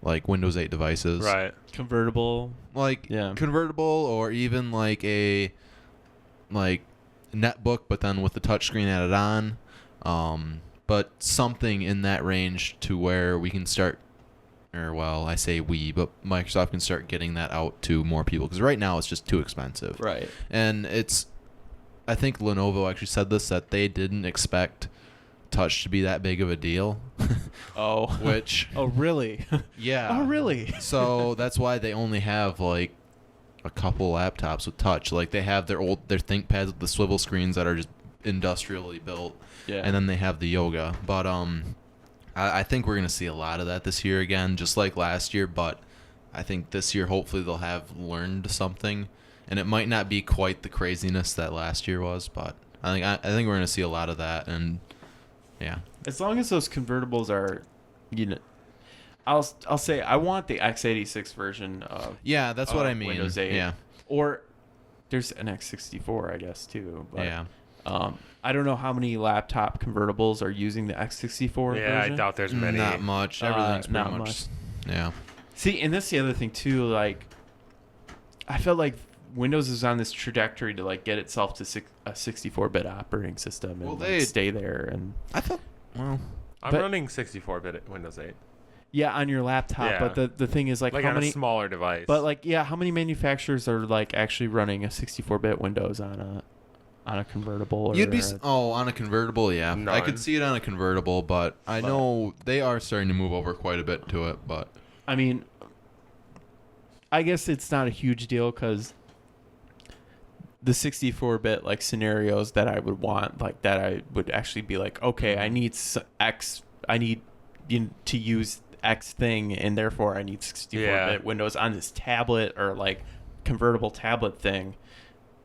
like Windows 8 devices. Right. Convertible. Convertible, or even a netbook, but then with the touchscreen added on. But something in that range to where we can start, I say we, but Microsoft can start getting that out to more people, because right now it's just too expensive. Right. And I think Lenovo actually said this, that they didn't expect touch to be that big of a deal. Oh. Which. Oh, really? Yeah. Oh, really? So that's why they only have a couple laptops with touch. They have their ThinkPads with the swivel screens that are just industrially built. Yeah. And then they have the Yoga. But I think we're going to see a lot of that this year again, just like last year. But I think this year, hopefully, they'll have learned something and it might not be quite the craziness that last year was, but I think we're going to see a lot of that, and yeah. As long as those convertibles are, I'll say I want the x86 version of That's what I mean. Windows 8. Yeah. Or there's an x64, I guess, too. But, Yeah. I don't know how many laptop convertibles are using the x64 version. I doubt there's many. Not much. Everything's pretty not much. much. Yeah. See, and that's the other thing, too. Like, I felt like Windows is on this trajectory to, like, get itself to a 64-bit operating system and stay there. And I thought, well... I'm running 64-bit Windows 8. Yeah, on your laptop. Yeah. But the thing is, like how on many... a smaller device. But, like, yeah, how many manufacturers are, like, actually running a 64-bit Windows on a convertible? You'd be... on a convertible, yeah. None. I could see it on a convertible, but I know they are starting to move over quite a bit to it, but... I mean, I guess it's not a huge deal because the 64-bit like scenarios that I would want, like that I would actually be like, okay, I need to use X thing, and therefore I need 64-bit Windows on this tablet or like convertible tablet thing.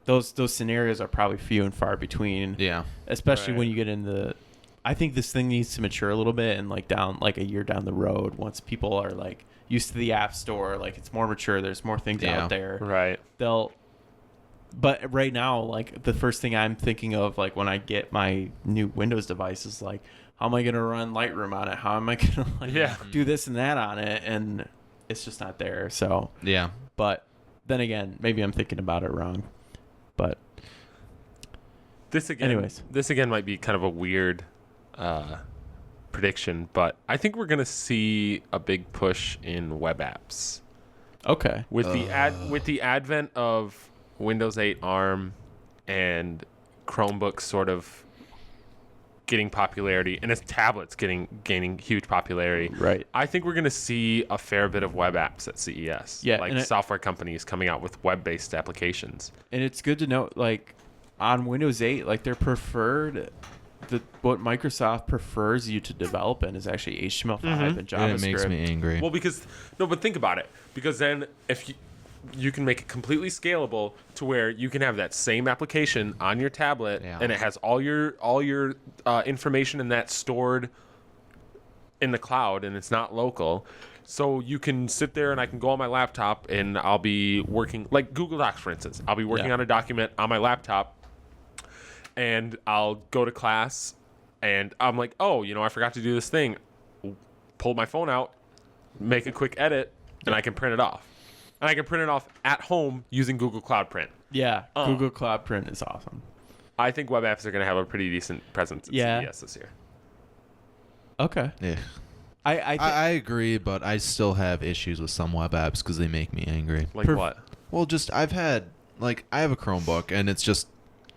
Those scenarios are probably few and far between. Yeah. Especially when you get into... I think this thing needs to mature a little bit, and like a year down the road, once people are like used to the App Store, like it's more mature, there's more things out there. Right. But right now, like the first thing I'm thinking of, like when I get my new Windows device, is like, how am I going to run Lightroom on it? How am I going to do this and that on it? And it's just not there. So yeah. But then again, maybe I'm thinking about it wrong. But this again might be kind of a weird prediction, but I think we're going to see a big push in web apps. Okay. With the advent of Windows 8 ARM and Chromebooks sort of getting popularity, and as tablets gaining huge popularity, right? I think we're going to see a fair bit of web apps at CES. Yeah, like software companies coming out with web-based applications. And it's good to know, like on Windows 8, like their preferred, what Microsoft prefers you to develop in is actually HTML5 and JavaScript. It makes me angry. Well, but think about it. Because then if you can make it completely scalable to where you can have that same application on your tablet, and it has all your information in that stored in the cloud, and it's not local. So you can sit there, and I can go on my laptop, and I'll be working, like Google Docs, for instance. I'll be working on a document on my laptop, and I'll go to class, and I'm like, oh, I forgot to do this thing. Pull my phone out, make a quick edit, and I can print it off. And I can print it off at home using Google Cloud Print. Yeah, Google Cloud Print is awesome. I think web apps are going to have a pretty decent presence at CES this year. Okay. Yeah. I agree, but I still have issues with some web apps because they make me angry. Like what? Well, I have a Chromebook, and it's just,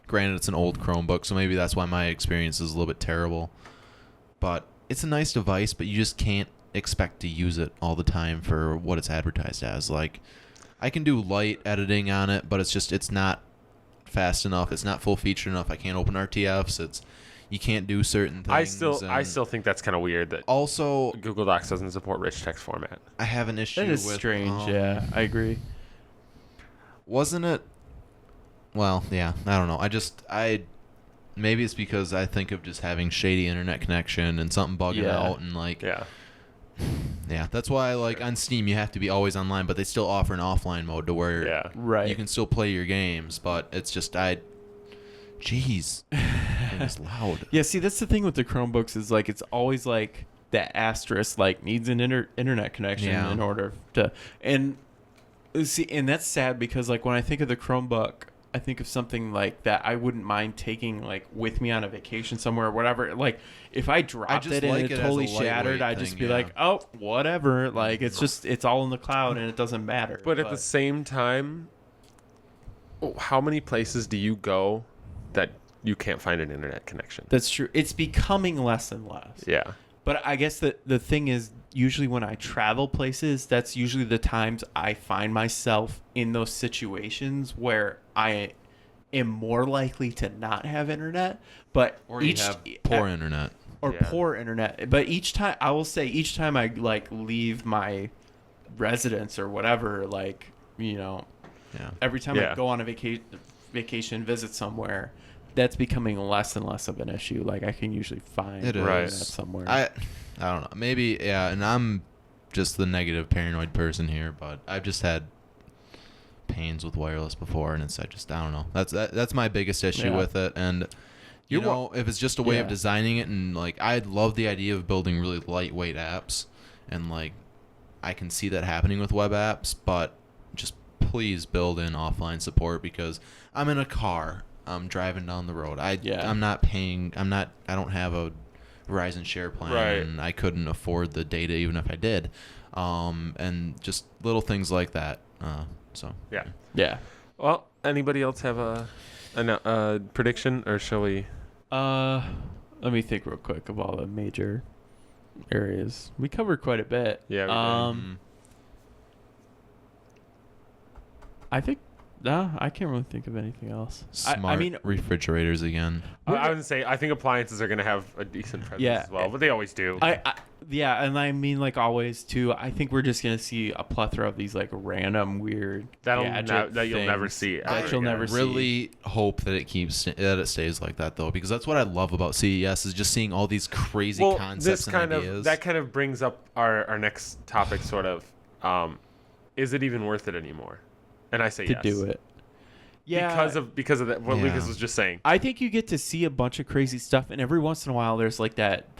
granted, it's an old Chromebook, so maybe that's why my experience is a little bit terrible. But it's a nice device, but you just can't expect to use it all the time for what it's advertised as. Like, I can do light editing on it, but it's not fast enough. It's not full featured enough. I can't open RTFs. You can't do certain things. I still think that's kind of weird that also Google Docs doesn't support rich text format. I have an issue with... That is strange, yeah. I agree. Wasn't it... Well, yeah, I don't know. Maybe it's because I think of just having shady internet connection and something bugging out and Yeah, that's why on Steam you have to be always online, but they still offer an offline mode to where you can still play your games, but it's just jeez, it's loud. Yeah, see, that's the thing with the Chromebooks is it's always that asterisk needs an internet connection in order to, and see, and that's sad because when I think of the Chromebook, I think of something like that I wouldn't mind taking with me on a vacation somewhere or whatever. If I dropped it and it totally shattered, I'd just be like, oh, whatever. It's all in the cloud and it doesn't matter. But at the same time, how many places do you go that you can't find an internet connection? That's true. It's becoming less and less. Yeah. But I guess the thing is, usually when I travel places, that's usually the times I find myself in those situations where I am more likely to not have internet. But or you have poor internet. Or poor internet. But each time I leave my residence or whatever, Yeah. Every time Yeah. I go on a vacation, visit somewhere, that's becoming less and less of an issue. Like I can usually find It Right. is. that somewhere. I don't know. Maybe, yeah, and I'm just the negative paranoid person here, but I've just had pains with wireless before, and I don't know. That's my biggest issue Yeah. with it. And you know, if it's just a way of Yeah. designing it, and like I'd love the idea of building really lightweight apps, and like I can see that happening with web apps, but just please build in offline support, because I'm in a car, I'm driving down the road. I don't have a Verizon share plan, Right. and I couldn't afford the data even if I did. And just little things like that. So Yeah. yeah. Well, anybody else have a prediction, or shall we? Let me think real quick of all the major areas. We covered quite a bit. Yeah, we did. I think no, I can't really think of anything else. Smart I mean, refrigerators again. I would say I think appliances are going to have a decent presence Yeah. as well, but they always do. Yeah, and I mean, like always too. I think we're just gonna see a plethora of these like random weird that you'll never things see. that ever you'll again. never see. Really hope that it stays like that, though, because that's what I love about CES is just seeing all these crazy concepts and ideas. That kind of brings up our next topic, sort of. Is it even worth it anymore? And I say to yes. do it. Yeah, because of that, what Yeah. Lucas was just saying. I think you get to see a bunch of crazy stuff, and every once in a while, there's like that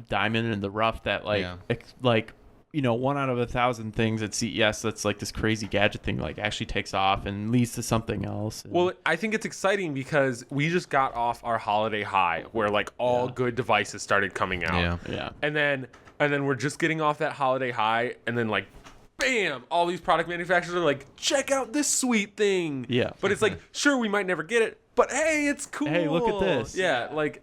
diamond in the rough that like you know, 1 out of 1,000 things at CES that's like this crazy gadget thing like actually takes off and leads to something else. Well, I think it's exciting because we just got off our holiday high where like all good devices started coming out. yeah. And then we're just getting off that holiday high, and then like bam, all these product manufacturers are like, check out this sweet thing. Yeah. But it's like, sure, we might never get it, but hey, it's cool. Hey, look at this. Yeah, like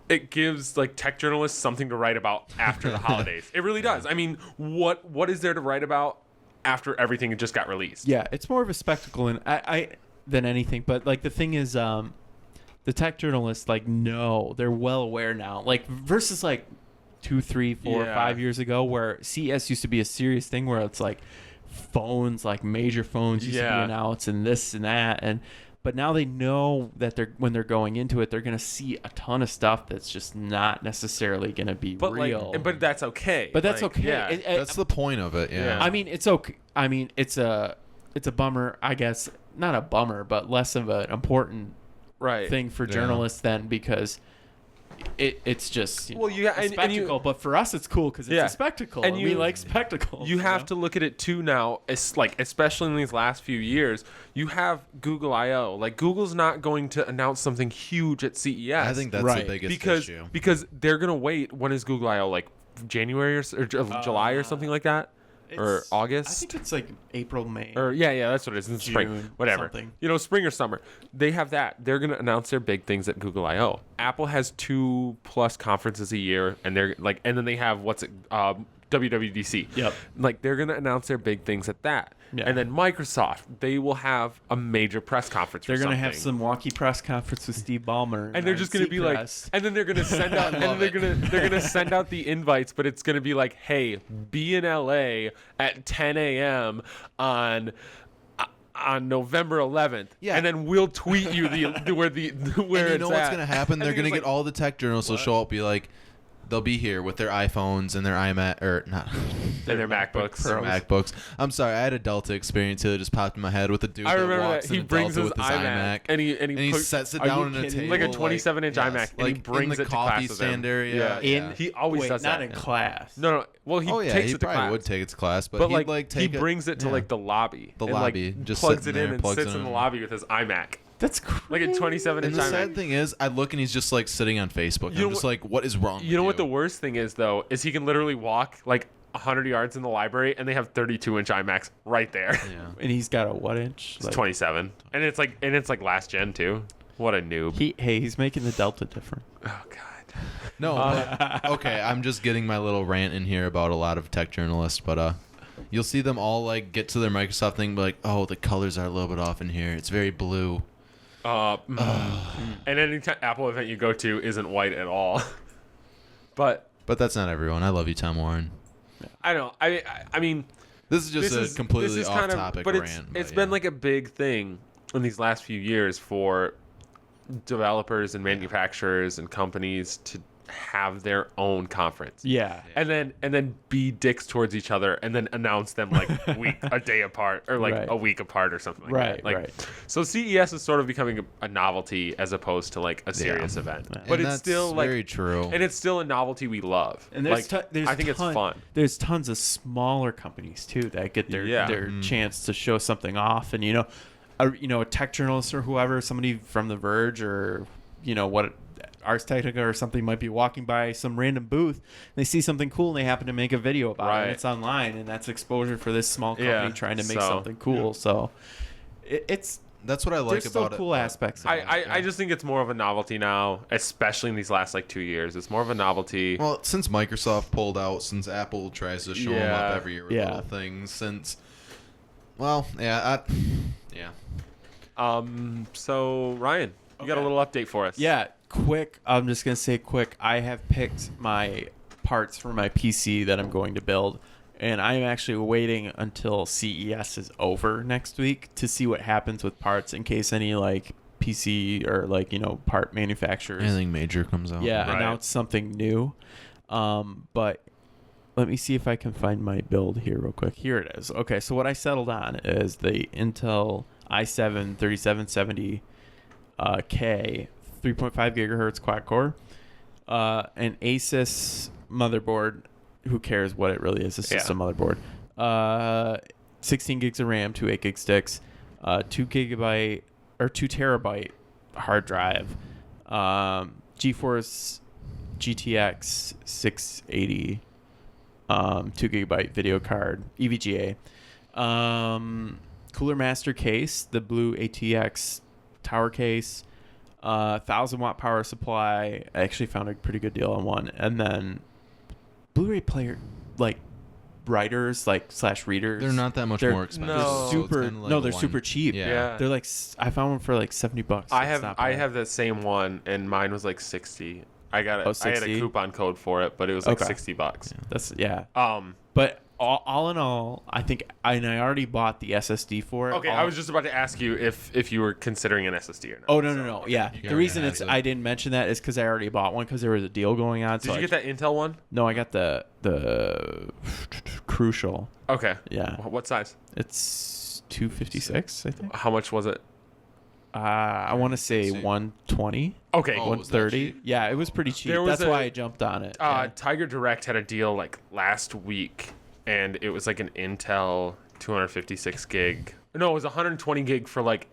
it gives tech journalists something to write about after the holidays. It really does. I mean, what is there to write about after everything just got released? Yeah, it's more of a spectacle than anything. But like the thing is, the tech journalists like know, they're well aware now. Like versus like 2, 3, 4, Yeah. 5 years ago, where CES used to be a serious thing, where it's like phones, like major phones used to be announced and this and that, but now they know that when they're going into it, they're going to see a ton of stuff that's just not necessarily going to be real. But that's okay. But that's Like, okay. Yeah. That's the point of it. Yeah. I mean, it's okay. I mean, it's a bummer, I guess. Not a bummer, but less of an important right. thing for Yeah. journalists then, because it's just Well, you- a and you- spectacle. But for us, it's cool because it's Yeah. a spectacle, And and we you- like spectacles. You have know? to look at it too now. It's like, especially in these last few years, you have Google I/O. Like Google's not going to announce something huge at CES. I think that's Right. the biggest issue. because they're gonna wait. When is Google I/O? Like January or July or something like that, or It's- August? I think it's like April, May. Or yeah, that's what it is. In spring, June, whatever. something. You know, spring or summer. They have that. They're gonna announce their big things at Google I/O. Apple has 2+ conferences a year, and they're like, and then they have WWDC. Yep. Like they're gonna announce their big things at that. Yeah. And then Microsoft, they will have a major press conference. They're going gonna to have some walkie press conference with Steve Ballmer, and they're just gonna be like, and then they're gonna send out, and then they're gonna send out the invites, but it's gonna be like, hey, be in LA at 10 a.m. on November 11th. Yeah. And then we'll tweet you where And you it's know what's at. gonna happen? And They're then gonna it's get like, all the tech journalists will show up, be like, they'll be here with their iPhones and their iMac or not. and their MacBooks. Their MacBooks. I'm sorry, I had a Delta experience that just popped in my head with a dude I remember that walks that he in a brings Delta his with his iMac, and he puts- sets it Are you down on a kidding me? table, like a 27-inch iMac, and he brings in the it to coffee class with him. stand area. Yeah. He always wait, does not that. in class. No. Well, he Oh yeah, takes he it to probably class. would take it to class, but But he'd like take he brings it to yeah. like the lobby. The and, lobby, like, just plugs sitting it in there, and plugs sits it in the in. lobby with his iMac. That's crazy. Like a 27-inch And the iMac. sad thing is, I look and he's just like sitting on Facebook. You know I'm just what- like, what is wrong? You know with what the worst thing is though, is he can literally walk like 100 yards in the library, and they have 32-inch iMacs right there. Yeah. And he's got a what inch? It's 27, and it's like last gen too. What a noob. He's making the Delta different. Oh god. No, but- okay, I'm just getting my little rant in here about a lot of tech journalists, but you'll see them all like get to their Microsoft thing, be like, oh, the colors are a little bit off in here. It's very blue. And any Apple event you go to isn't white at all. But But that's not everyone. I love you, Tom Warren. I don't know. I mean, This is just a completely off-topic but rant. It's been like a big thing in these last few years for developers and manufacturers and companies to have their own conference. Yeah. And then be dicks towards each other and then announce them like a day apart or like Right. a week apart or something like Right, that. Like right. so CES is sort of becoming a novelty as opposed to like a serious event. And But it's that's still like very true. and it's still a novelty we love. And there's like, there's I think it's fun. There's tons of smaller companies too that get their chance to show something off, and a tech journalist or whoever, somebody from The Verge or what Ars Technica or something might be walking by some random booth. They see something cool and they happen to make a video about it. And it's online, and that's exposure for this small company trying to make something cool. So that's what I like there's about still it. cool aspects of it. I just think it's more of a novelty now, especially in these last like 2 years. It's more of a novelty. Well, since Microsoft pulled out, since Apple tries to show them up every year with little things, So Ryan, you got a little update for us? Yeah, quick. I'm just going to say quick. I have picked my parts for my PC that I'm going to build, and I'm actually waiting until CES is over next week to see what happens with parts in case any like PC or like part manufacturers Anything major comes out. announce something new. But let me see if I can find my build here real quick. Here it is. Okay, so what I settled on is the Intel i7 3770 K 3.5 gigahertz quad core, an Asus motherboard. Who cares what it really is? It's just a motherboard. 16 gigs of RAM, 2 8 gig sticks, 2 terabyte hard drive, GeForce GTX 680, 2 gigabyte video card, EVGA, Cooler Master case, the blue ATX tower case, 1,000 watt power supply. I actually found a pretty good deal on one, and then Blu-ray player like writers / readers. They're not that much more expensive. No. They're super cheap. Yeah. They're like I found one for like $70. I have that same one, and mine was like 60. I got it. I had a coupon code for it, but it was like $60. That's But all in all, I think I already bought the SSD for it. Okay, I was just about to ask you if you were considering an SSD or not. Oh no. Yeah, the reason I didn't mention that is because I already bought one because there was a deal going on. Did you get that Intel one? No, I got the Crucial. Okay. Yeah. What size? It's 256, I think. How much was it? I want to say 120. Okay. 130. Yeah, it was pretty cheap. That's why I jumped on it. Tiger Direct had a deal like last week, and it was like an Intel 256 gig. No, it was 120 gig for like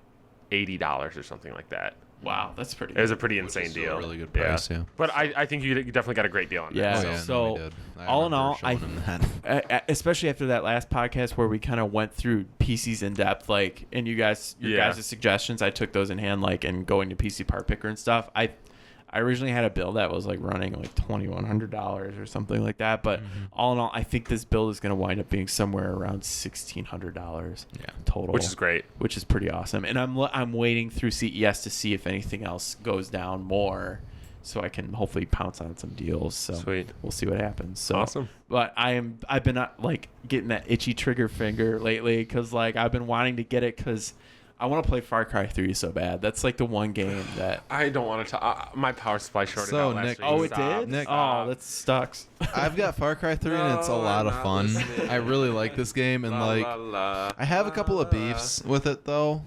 $80 or something like that. Wow, that's pretty. It was a pretty insane Still deal. a really good price, yeah. But I think you definitely got a great deal on that. Yeah. Oh, yeah, So, we did. all in all, remember showing him that. especially after that last podcast where we kind of went through PCs in depth, like, and your guys' suggestions, I took those in hand, like, and going to PC Part Picker and stuff. I originally had a build that was like running like $2,100 or something like that, but all in all, I think this build is going to wind up being somewhere around $1,600 total, Which is great. which is pretty awesome. And I'm waiting through CES to see if anything else goes down more, so I can hopefully pounce on some deals. So Sweet. We'll see what happens. So Awesome. But I've been like getting that itchy trigger finger lately because like I've been wanting to get it because I want to play Far Cry 3 so bad. That's like the one game that I don't want to. My power supply shorted So, out last Nick- week. Oh, it Stop. did? Nick- Oh, that sucks. I've got Far Cry 3 and it's a lot of I'm not fun. listening. I really like this game and like I have a couple of beefs with it though.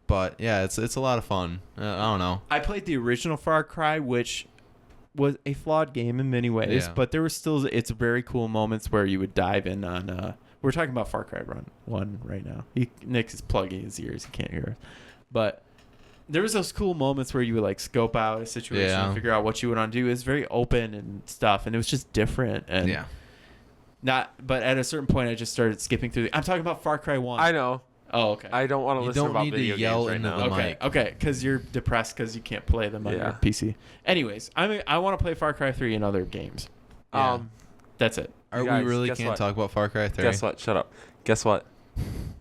But yeah, it's a lot of fun. I don't know. I played the original Far Cry, which was a flawed game in many ways, Yeah. but there was still it's very cool moments where you would dive in on. We're talking about Far Cry 1 right now. Nick is plugging his ears; he can't hear us. But there was those cool moments where you would like scope out a situation and figure out what you would want to do. It was very open and stuff, and it was just different. And but at a certain point, I just started skipping through. I'm talking about Far Cry 1. I know. Oh, okay. I don't want to You listen don't about need to video yell games right into now. the Okay, mic. okay, because you're depressed because you can't play them on your PC. Anyways, I want to play Far Cry 3 and other games. Yeah. That's it. Are guys, we really guess can't what? talk about Far Cry 3? Guess what? Shut up. Guess what?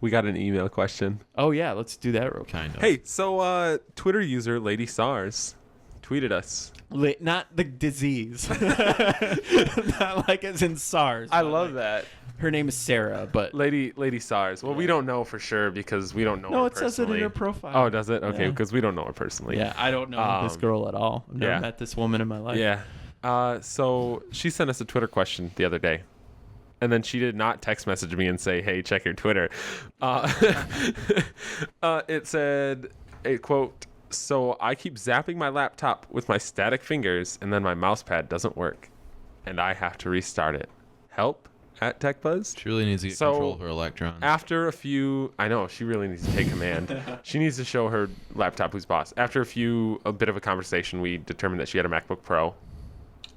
We got an email question. Oh yeah, let's do that real quick. Kind of. Hey, so Twitter user Lady SARS tweeted us. Not the disease, not like as in SARS. I but love like that. Her name is Sarah, but Lady SARS. Well, we don't know for sure because we don't know. no, her it says it in personally. her profile. Oh, does it? Okay, Yeah. because we don't know her personally. Yeah, I don't know this girl at all. I've never yeah. met this woman in my life. Yeah. So she sent us a Twitter question the other day. And then she did not text message me and say, hey, check your Twitter. It said, a quote, so I keep zapping my laptop with my static fingers and then my mouse pad doesn't work. And I have to restart it. Help at TechBuzzed? She really needs to get control of her electrons. After a few, I know, she really needs to take command. She needs to show her laptop who's boss. After a bit of a conversation, we determined that she had a MacBook Pro.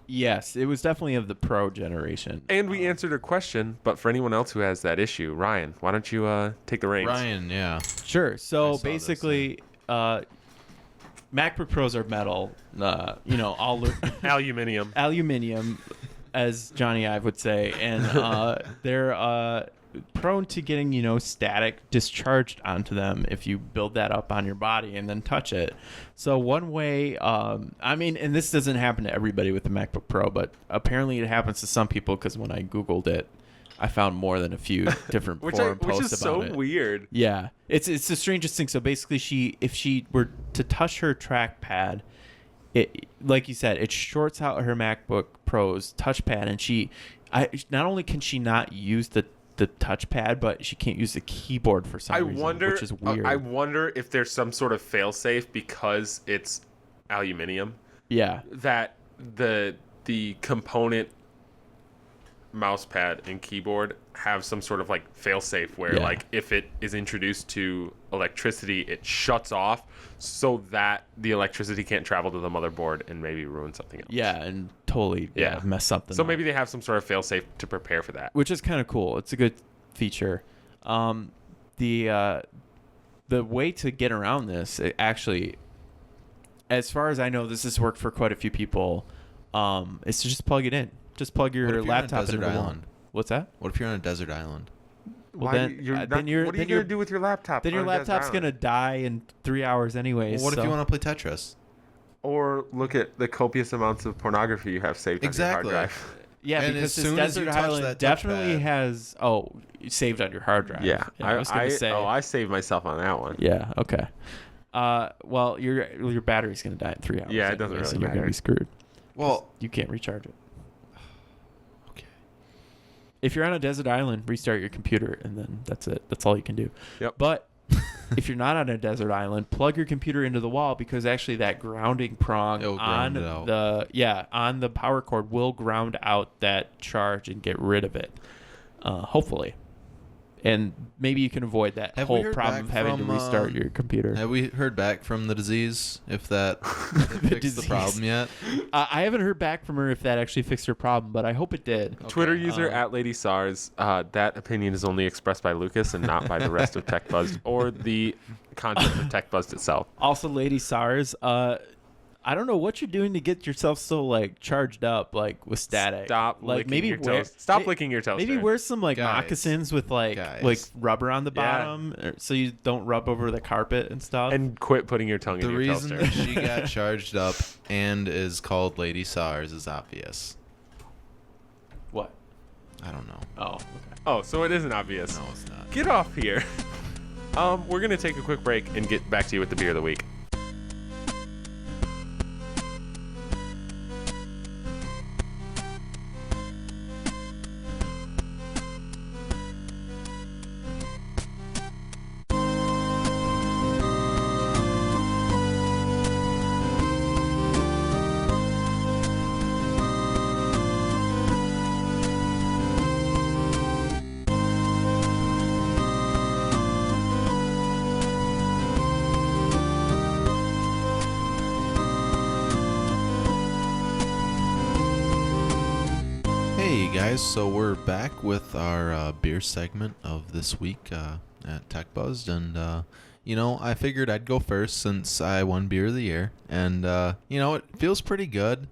Yes, it was definitely of the Pro generation. And we answered her question, but for anyone else who has that issue, Ryan, why don't you take the reins? Ryan, yeah. Sure. So saw basically, MacBook Pros are metal. All Aluminium. as Johnny Ive would say, and they're prone to getting static discharged onto them if you build that up on your body and then touch it. So one way, and this doesn't happen to everybody with the MacBook Pro, but apparently it happens to some people because when I Googled it, I found more than a few different forum posts which is about it. so weird. Yeah, it's the strangest thing. So basically, if she were to touch her trackpad, it, like you said, it shorts out her MacBook Pro's touchpad, and not only can she not use the touchpad, but she can't use the keyboard for some reason, which is weird. I wonder if there's some sort of failsafe because it's aluminium. Yeah, that the component mouse pad and keyboard have some sort of like failsafe where like if it is introduced to electricity, it shuts off so that the electricity can't travel to the motherboard and maybe ruin something else. Yeah, and totally mess something So up. maybe they have some sort of failsafe to prepare for that. Which is kind of cool. It's a good feature. The way to get around this, actually, as far as I know, this has worked for quite a few people, is to just plug it in. Just plug your laptop into the wall. What's that? What if you're on a desert island? Well, what are you going to do with your laptop? Then your on a desert laptop's island? going to die in 3 hours anyway. Well, what if you want to play Tetris? Or look at the copious amounts of pornography you have saved on your hard drive. Yeah, and because as this soon as you desert touch island that definitely touchpad- has saved on your hard drive. Yeah, I was going to say. I saved myself on that one. Yeah. Okay. Well, your battery's going to die in 3 hours. Yeah, it doesn't anyway, so really you're going to matter. be screwed. Well, You can't recharge it. okay. If you're on a desert island, restart your computer, and then that's it. That's all you can do. Yep. But if you're not on a desert island, plug your computer into the wall, because actually that grounding prong It'll on ground it out. on the power cord will ground out that charge and get rid of it. Hopefully. And maybe you can avoid that Have we whole heard problem back of having to from, restart your computer. Have we heard back from the disease if that fixed the disease. problem yet? I haven't heard back from her if that actually fixed her problem, but I hope it did. Twitter user Um, at Lady SARS. That opinion is only expressed by Lucas and not by the rest of TechBuzzed or the content of TechBuzzed itself. Also, Lady SARS, I don't know what you're doing to get yourself so charged up with static. Stop licking your toes. Stop licking your toes. Maybe Jared. wear some Guys. moccasins with Guys. rubber on the Yeah. bottom, so you don't rub over the carpet and stuff. and quit putting your tongue The in your reason toaster. that she got charged up and is called Lady SARS is obvious. What? I don't know. Oh, okay. Oh, so it isn't obvious. No, it's not. Get off here. We're gonna take a quick break and get back to you with the beer of the week. Hey guys, so we're back with our beer segment of this week at TechBuzzed, and I figured I'd go first since I won beer of the year, and it feels pretty good.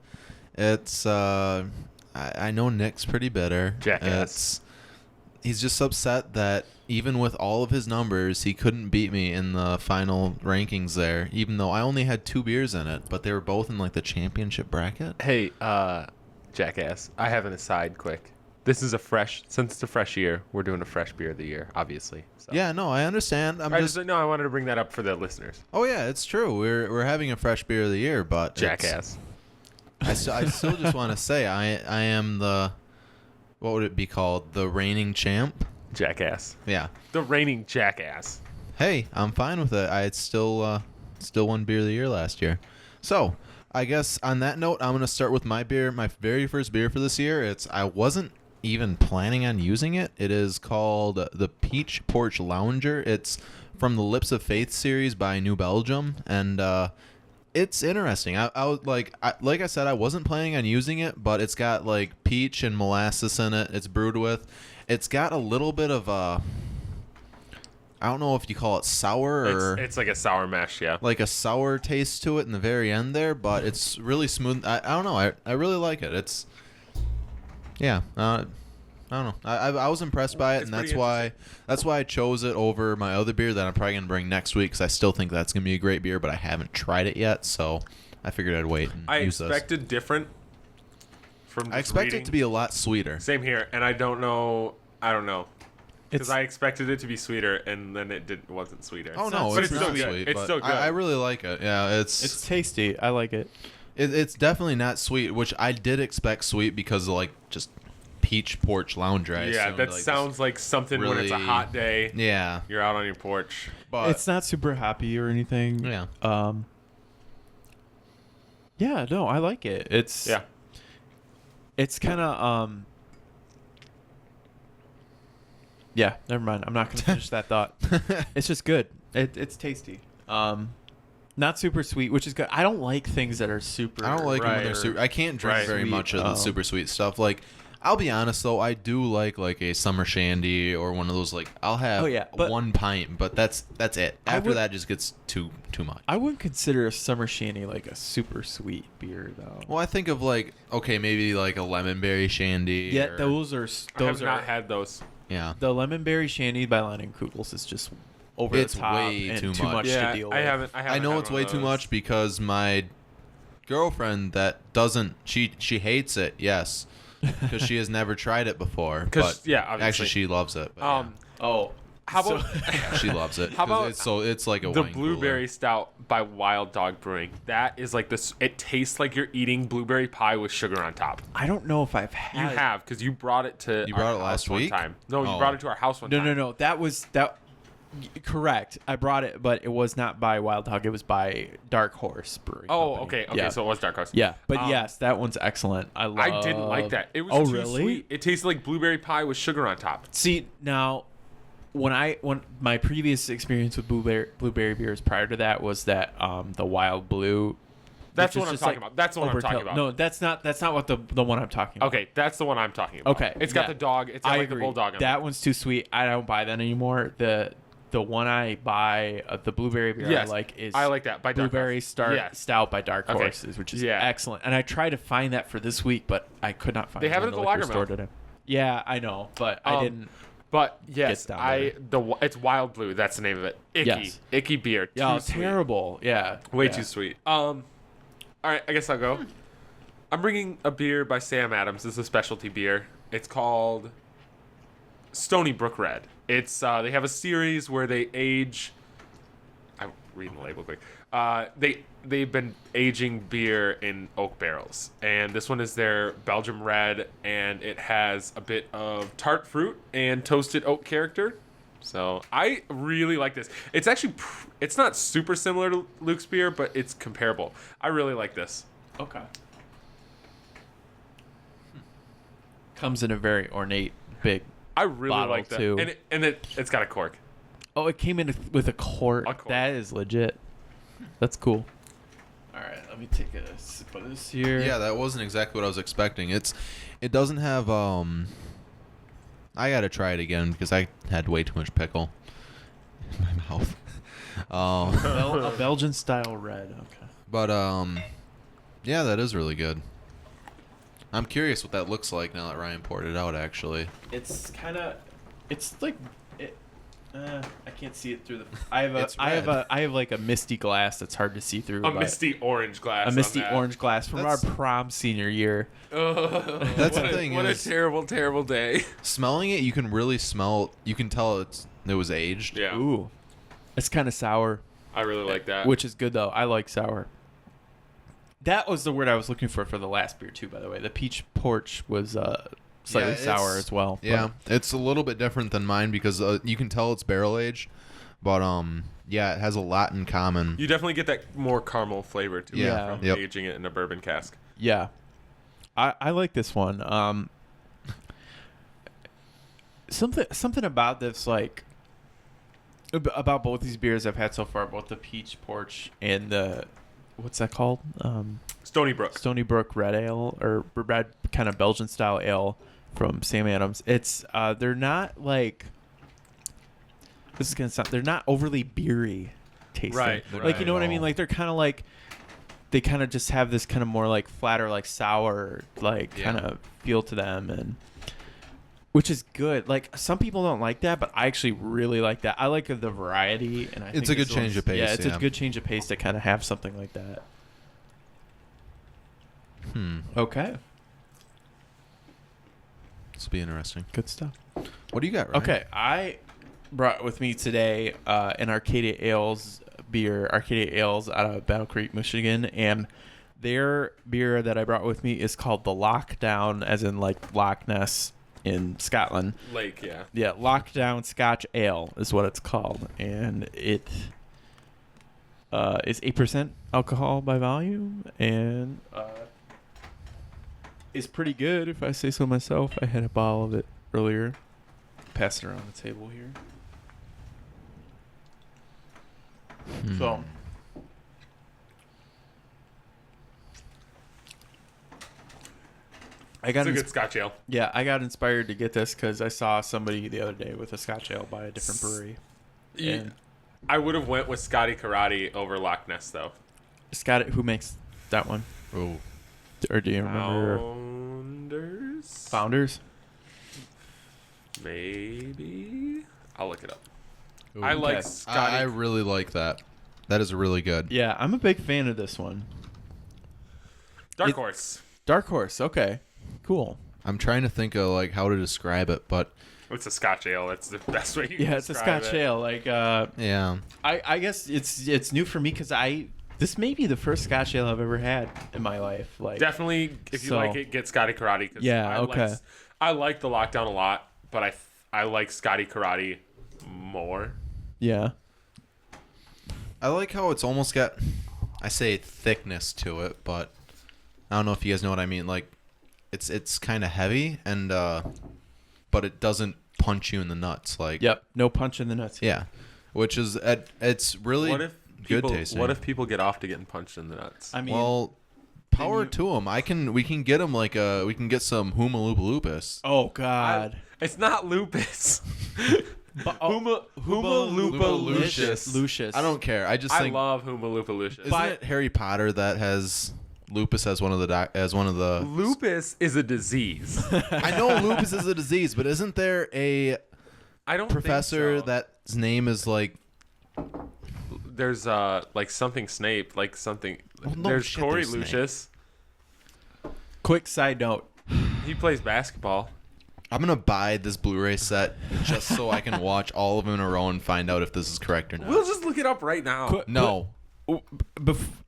It's I know Nick's pretty bitter. Jackass. He's just upset that even with all of his numbers, he couldn't beat me in the final rankings there, even though I only had 2 beers in it, but they were both in the championship bracket. Hey, Jackass, I have an aside quick. this is since it's a fresh year, we're doing a fresh beer of the year, obviously. So. Yeah, no, I understand. I wanted to bring that up for the listeners. Oh yeah, it's true. We're having a fresh beer of the year, but Jackass. I still just want to say I am the, what would it be called? The reigning champ. Jackass. Yeah. The reigning jackass. Hey, I'm fine with it. I still won beer of the year last year. So I guess on that note, I'm gonna start with my beer. My very first beer for this year. I wasn't even planning on using it. It is called the Peach Porch Lounger. It's from the Lips of Faith series by New Belgium, and it's interesting. I was like I said, I wasn't planning on using it, but it's got like peach and molasses in it. It's brewed with. It's got a little bit of I don't know if you call it sour or It's like a sour mash, yeah. like a sour taste to it in the very end there, but it's really smooth. I don't know. I really like it. It's yeah. I don't know. I was impressed by it, It's and pretty that's why I chose it over my other beer that I'm probably gonna bring next week, because I still think that's gonna be a great beer, but I haven't tried it yet, so I figured I'd wait and I use this. expected different from I expect it to be a lot sweeter. Same here, and I don't know. Because It's I expected it to be sweeter, and then it wasn't sweeter. Oh no, but it's still not good. sweet. It's but still good. I really like it. Yeah, it's tasty. I like it. it's definitely not sweet, which I did expect sweet because of like just peach porch lounger. I Yeah, assumed, that like, sounds like something when it's a really- hot day. Yeah, You're out on your porch. but It's not super happy or anything. yeah. Yeah, no, I like it. It's kind of yeah, never mind. I'm not going to finish that thought. It's just good. It's tasty. Not super sweet, which is good. I don't like things that are super. I don't like them when they're Right. super. I can't drink Right. very Sweet. much of the super sweet stuff. Like, I'll be honest though, I do like a summer shandy or one of those. Like, I'll have Oh, yeah, but- one pint, but that's it. I After would- that, just gets too much. I wouldn't consider a summer shandy like a super sweet beer though. Well, I think of like, okay, maybe like a lemon berry shandy. Yeah, or- those are I have those are not had those. Yeah. the lemon berry shandy by Lion Kugels is just over It's the top way and too too much. much Yeah, to deal with. I haven't I know had it's one way of too those. much because my girlfriend that doesn't she hates it. Yes, because she has never tried it before. 'Cause, But yeah, obviously. actually she loves it. But Oh, How about yeah, she loves it. How 'cause about it's like a the wine blueberry cooler. stout by Wild Dog Brewing? That is like this. It tastes like you're eating blueberry pie with sugar on top. I don't know if I've You had. have, because you brought it to. You brought our it last house one week? time. No, you Oh. brought it to our house one No, time. no. That was that. Correct. I brought it, but it was not by Wild Dog. It was by Dark Horse Brewing. Oh, Company. okay. Yeah. So it was Dark Horse. Yeah, but Um, yes, that one's excellent. I didn't like that. It was too really? sweet. It tasted like blueberry pie with sugar on top. See now, when my previous experience with blueberry beers prior to that was that the Wild Blue. That's which what is I'm just, talking like, about. That's the one I'm talking overkill. about. No, that's not what the one I'm talking about. Okay, that's the one I'm talking about. Okay, It's got yeah. the dog. It's got I like agree. the bulldog on That it. one's too sweet. I don't buy that anymore. The one I buy, the blueberry beer Yes, I like is I like that by Dark blueberry Horse. star Yes. stout by Dark Okay. Horses, which is Yeah. excellent. And I tried to find that for this week, but I could not find They it. have it in at the liquor Lagermouth. store today. Yeah, I know, but I didn't. But yes, down to it's Wild Blue. That's the name of it. Icky, Yes. icky beer. Yeah, Too sweet. terrible. Yeah, Way yeah. too sweet. All right, I guess I'll go. I'm bringing a beer by Sam Adams. This is a specialty beer. It's called Stony Brook Red. It's they have a series where they age. I'm reading the label quick. They've been aging beer in oak barrels, and this one is their Belgium Red, and it has a bit of tart fruit and toasted oak character. So I really like this. It's actually it's not super similar to Luke's beer, but it's comparable. I really like this. Okay. Comes in a very ornate, big. I really Bottle, like that, too. and it's got a cork. Oh, it came in with a quart. A quart. That is legit. That's cool. All right, let me take a sip of this here. Yeah, that wasn't exactly what I was expecting. It doesn't have I gotta try it again because I had way too much pickle in my mouth. A Belgian style red. Okay. But yeah, that is really good. I'm curious what that looks like now that Ryan poured it out. Actually, It's kind of, it's like, I can't see it through the. I have It's I red. have like a misty glass that's hard to see through. A but- misty orange glass. A misty on that. orange glass from That's- our prom senior year. Oh, That's what the thing What is- a terrible, terrible day. Smelling it, you can really smell. You can tell it was aged. Yeah, Ooh, it's kind of sour, I really like that. which is good though. I like sour. That was the word I was looking for the last beer too. By the way, the peach porch was slightly Yeah, sour it's- as well. Yeah, it's a little bit different than mine because you can tell it's barrel aged, but yeah, it has a lot in common. You definitely get that more caramel flavor to Yeah. it from Yep. aging it in a bourbon cask. Yeah, I like this one. Something about this, like about both these beers I've had so far, both the peach porch and the what's that called? Stony Brook. Stony Brook red ale or red kind of Belgian style ale from Sam Adams. It's they're not like this is gonna sound. They're not overly beery tasting. Right, Like you know what I mean? Like they're kind of like they kind of just have this kind of more like flatter, like sour, like Yeah. kind of feel to them, and which is good. Like some people don't like that, but I actually really like that. I like the variety, and I think a good this change one's- of pace, Yeah, it's yeah. a good change of pace to kind of have something like that. Okay, This will be interesting. good stuff. What do you got, Ryan? Okay, I brought with me today an Arcadia Ales beer, Arcadia Ales out of Battle Creek, Michigan, and their beer that I brought with me is called the Lockdown, as in like Loch Ness in Scotland. Lake, yeah. Yeah, Lockdown Scotch Ale is what it's called, and it is 8% alcohol by volume, and is pretty good if I say so myself. I had a bottle of it earlier. Pass it around the table here. So, I got It's a good Scotch ale. yeah, I got inspired to get this because I saw somebody the other day with a Scotch ale by a different brewery. And I would have went with Scotty Karate over Loch Ness though. Scott, who makes that one? Oh, Or do you remember Founders? Founders? Maybe. I'll look it up. Ooh, I like okay. Scotty. I really like that. That is really good. Yeah, I'm a big fan of this one. Dark it- Horse. Dark Horse. Okay, cool. I'm trying to think of like how to describe it, but It's a Scotch ale. That's the best way you can Yeah, it's a describe Scotch it. ale. Like, yeah, I guess it's new for me because this may be the first Scotch ale I've ever had in my life. Like, Definitely, if you So- like it, get Scotty Karate. 'Cause Yeah, I okay. I like the Lockdown a lot, but I like Scotty Karate more. yeah, I like how it's almost got, I say thickness to it, but I don't know if you guys know what I mean. Like, it's kind of heavy and but it doesn't punch you in the nuts. Like, yep, no punch in the nuts. yeah, which is it's really What if good people? tasting. What if people get off to getting punched in the nuts? I mean, well, power you- to them. We can get them like we can get some Huma Loop Lupus. oh god, It's not lupus. Huma Lupa Lucius. Lucius. I don't care. I just I think love Huma Lupa Lucius. isn't it Harry Potter that has lupus as one of the Lupus is a disease. I know lupus is a disease, but isn't there a I don't professor think so. that's name is like There's like something Snape, like something. Well, no there's shit, Corey there's Snape. Lucius. Quick side note. He plays basketball. I'm gonna buy this Blu-ray set just so I can watch all of them in a row and find out if this is correct or not. We'll just look it up right now. No.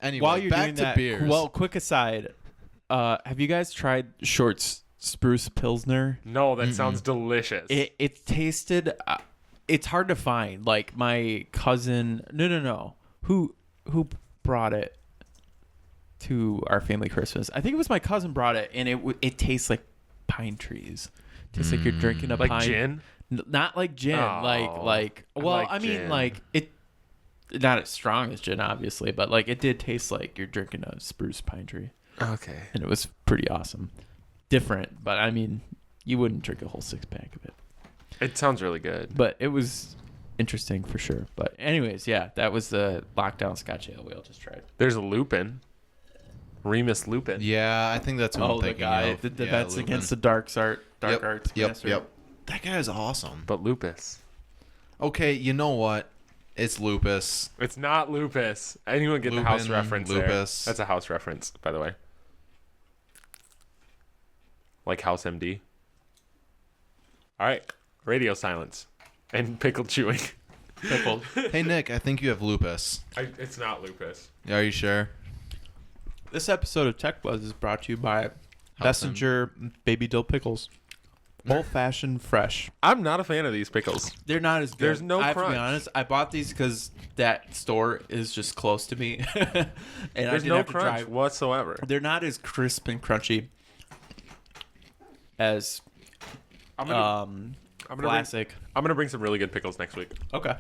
Anyway, While you're back doing to that, beers. well, quick aside. Have you guys tried Short's Spruce Pilsner? No, that sounds delicious. It tasted. It's hard to find. Like my cousin. No. Who brought it to our family Christmas? I think it was my cousin brought it, and it tastes like pine trees. Tastes like you're drinking a like pine. gin. Not like gin. Oh, Like. Well, like I mean, gin. like it. Not as strong as gin, obviously, but like it did taste like you're drinking a spruce pine tree, Okay. and it was pretty awesome. Different, but I mean, you wouldn't drink a whole 6-pack of it. It sounds really good. But it was interesting for sure. But anyways, yeah, that was the Lockdown Scotch Ale we all just tried. There's a Lupin. Remus Lupin. Yeah, I think that's what I'm the thinking guy of. that the Yeah, bets Lupin. against the dark arts Yep, master. Yep. That guy is awesome. But lupus. Okay, you know what? It's lupus. It's not lupus. Anyone get the house Lupin, reference lupus. there? That's a house reference, by the way. Like House MD. All right. Radio silence. And pickle chewing. Pickled. Hey, Nick, I think you have lupus. It's not lupus. Are you sure? This episode of TechBuzzed is brought to you by Messenger Baby Dill Pickles. Old-fashioned fresh. I'm not a fan of these pickles. They're not as good. There's no I have to crunch. be honest. I bought these because that store is just close to me. And I There's didn't no have to crunch drive. whatsoever. They're not as crisp and crunchy as I'm gonna classic. I'm gonna bring some really good pickles next week. Okay.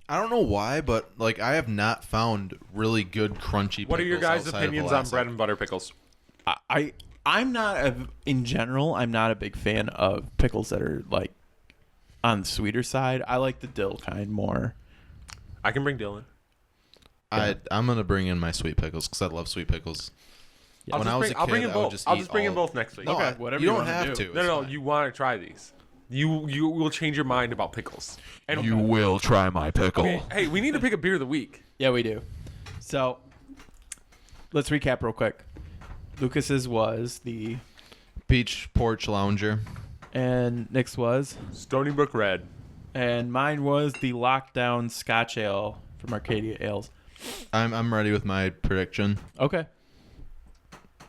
I don't know why, but like I have not found really good crunchy pickles. What are your guys' outside of opinions on Alaska. bread and butter pickles? I'm not in general. I'm not a big fan of pickles that are like on the sweeter side. I like the dill kind more. I can bring Dylan. I'm gonna bring in my sweet pickles because I love sweet pickles. I'll When I was a I'll bring kid, in I would both. just I'll eat just bring in all- both next week. No, Okay, whatever you you don't wanna have do. to. No, It's you fine. want to try these. You will change your mind about pickles. And You will try my pickle. okay, hey, we need to pick a beer of the week. Yeah, we do. So let's recap real quick. Lucas's was the Peach Porch Lounger. and Nick's was, Stony Brook Red. and mine was the Lockdown Scotch Ale from Arcadia Ales. I'm ready with my prediction. Okay.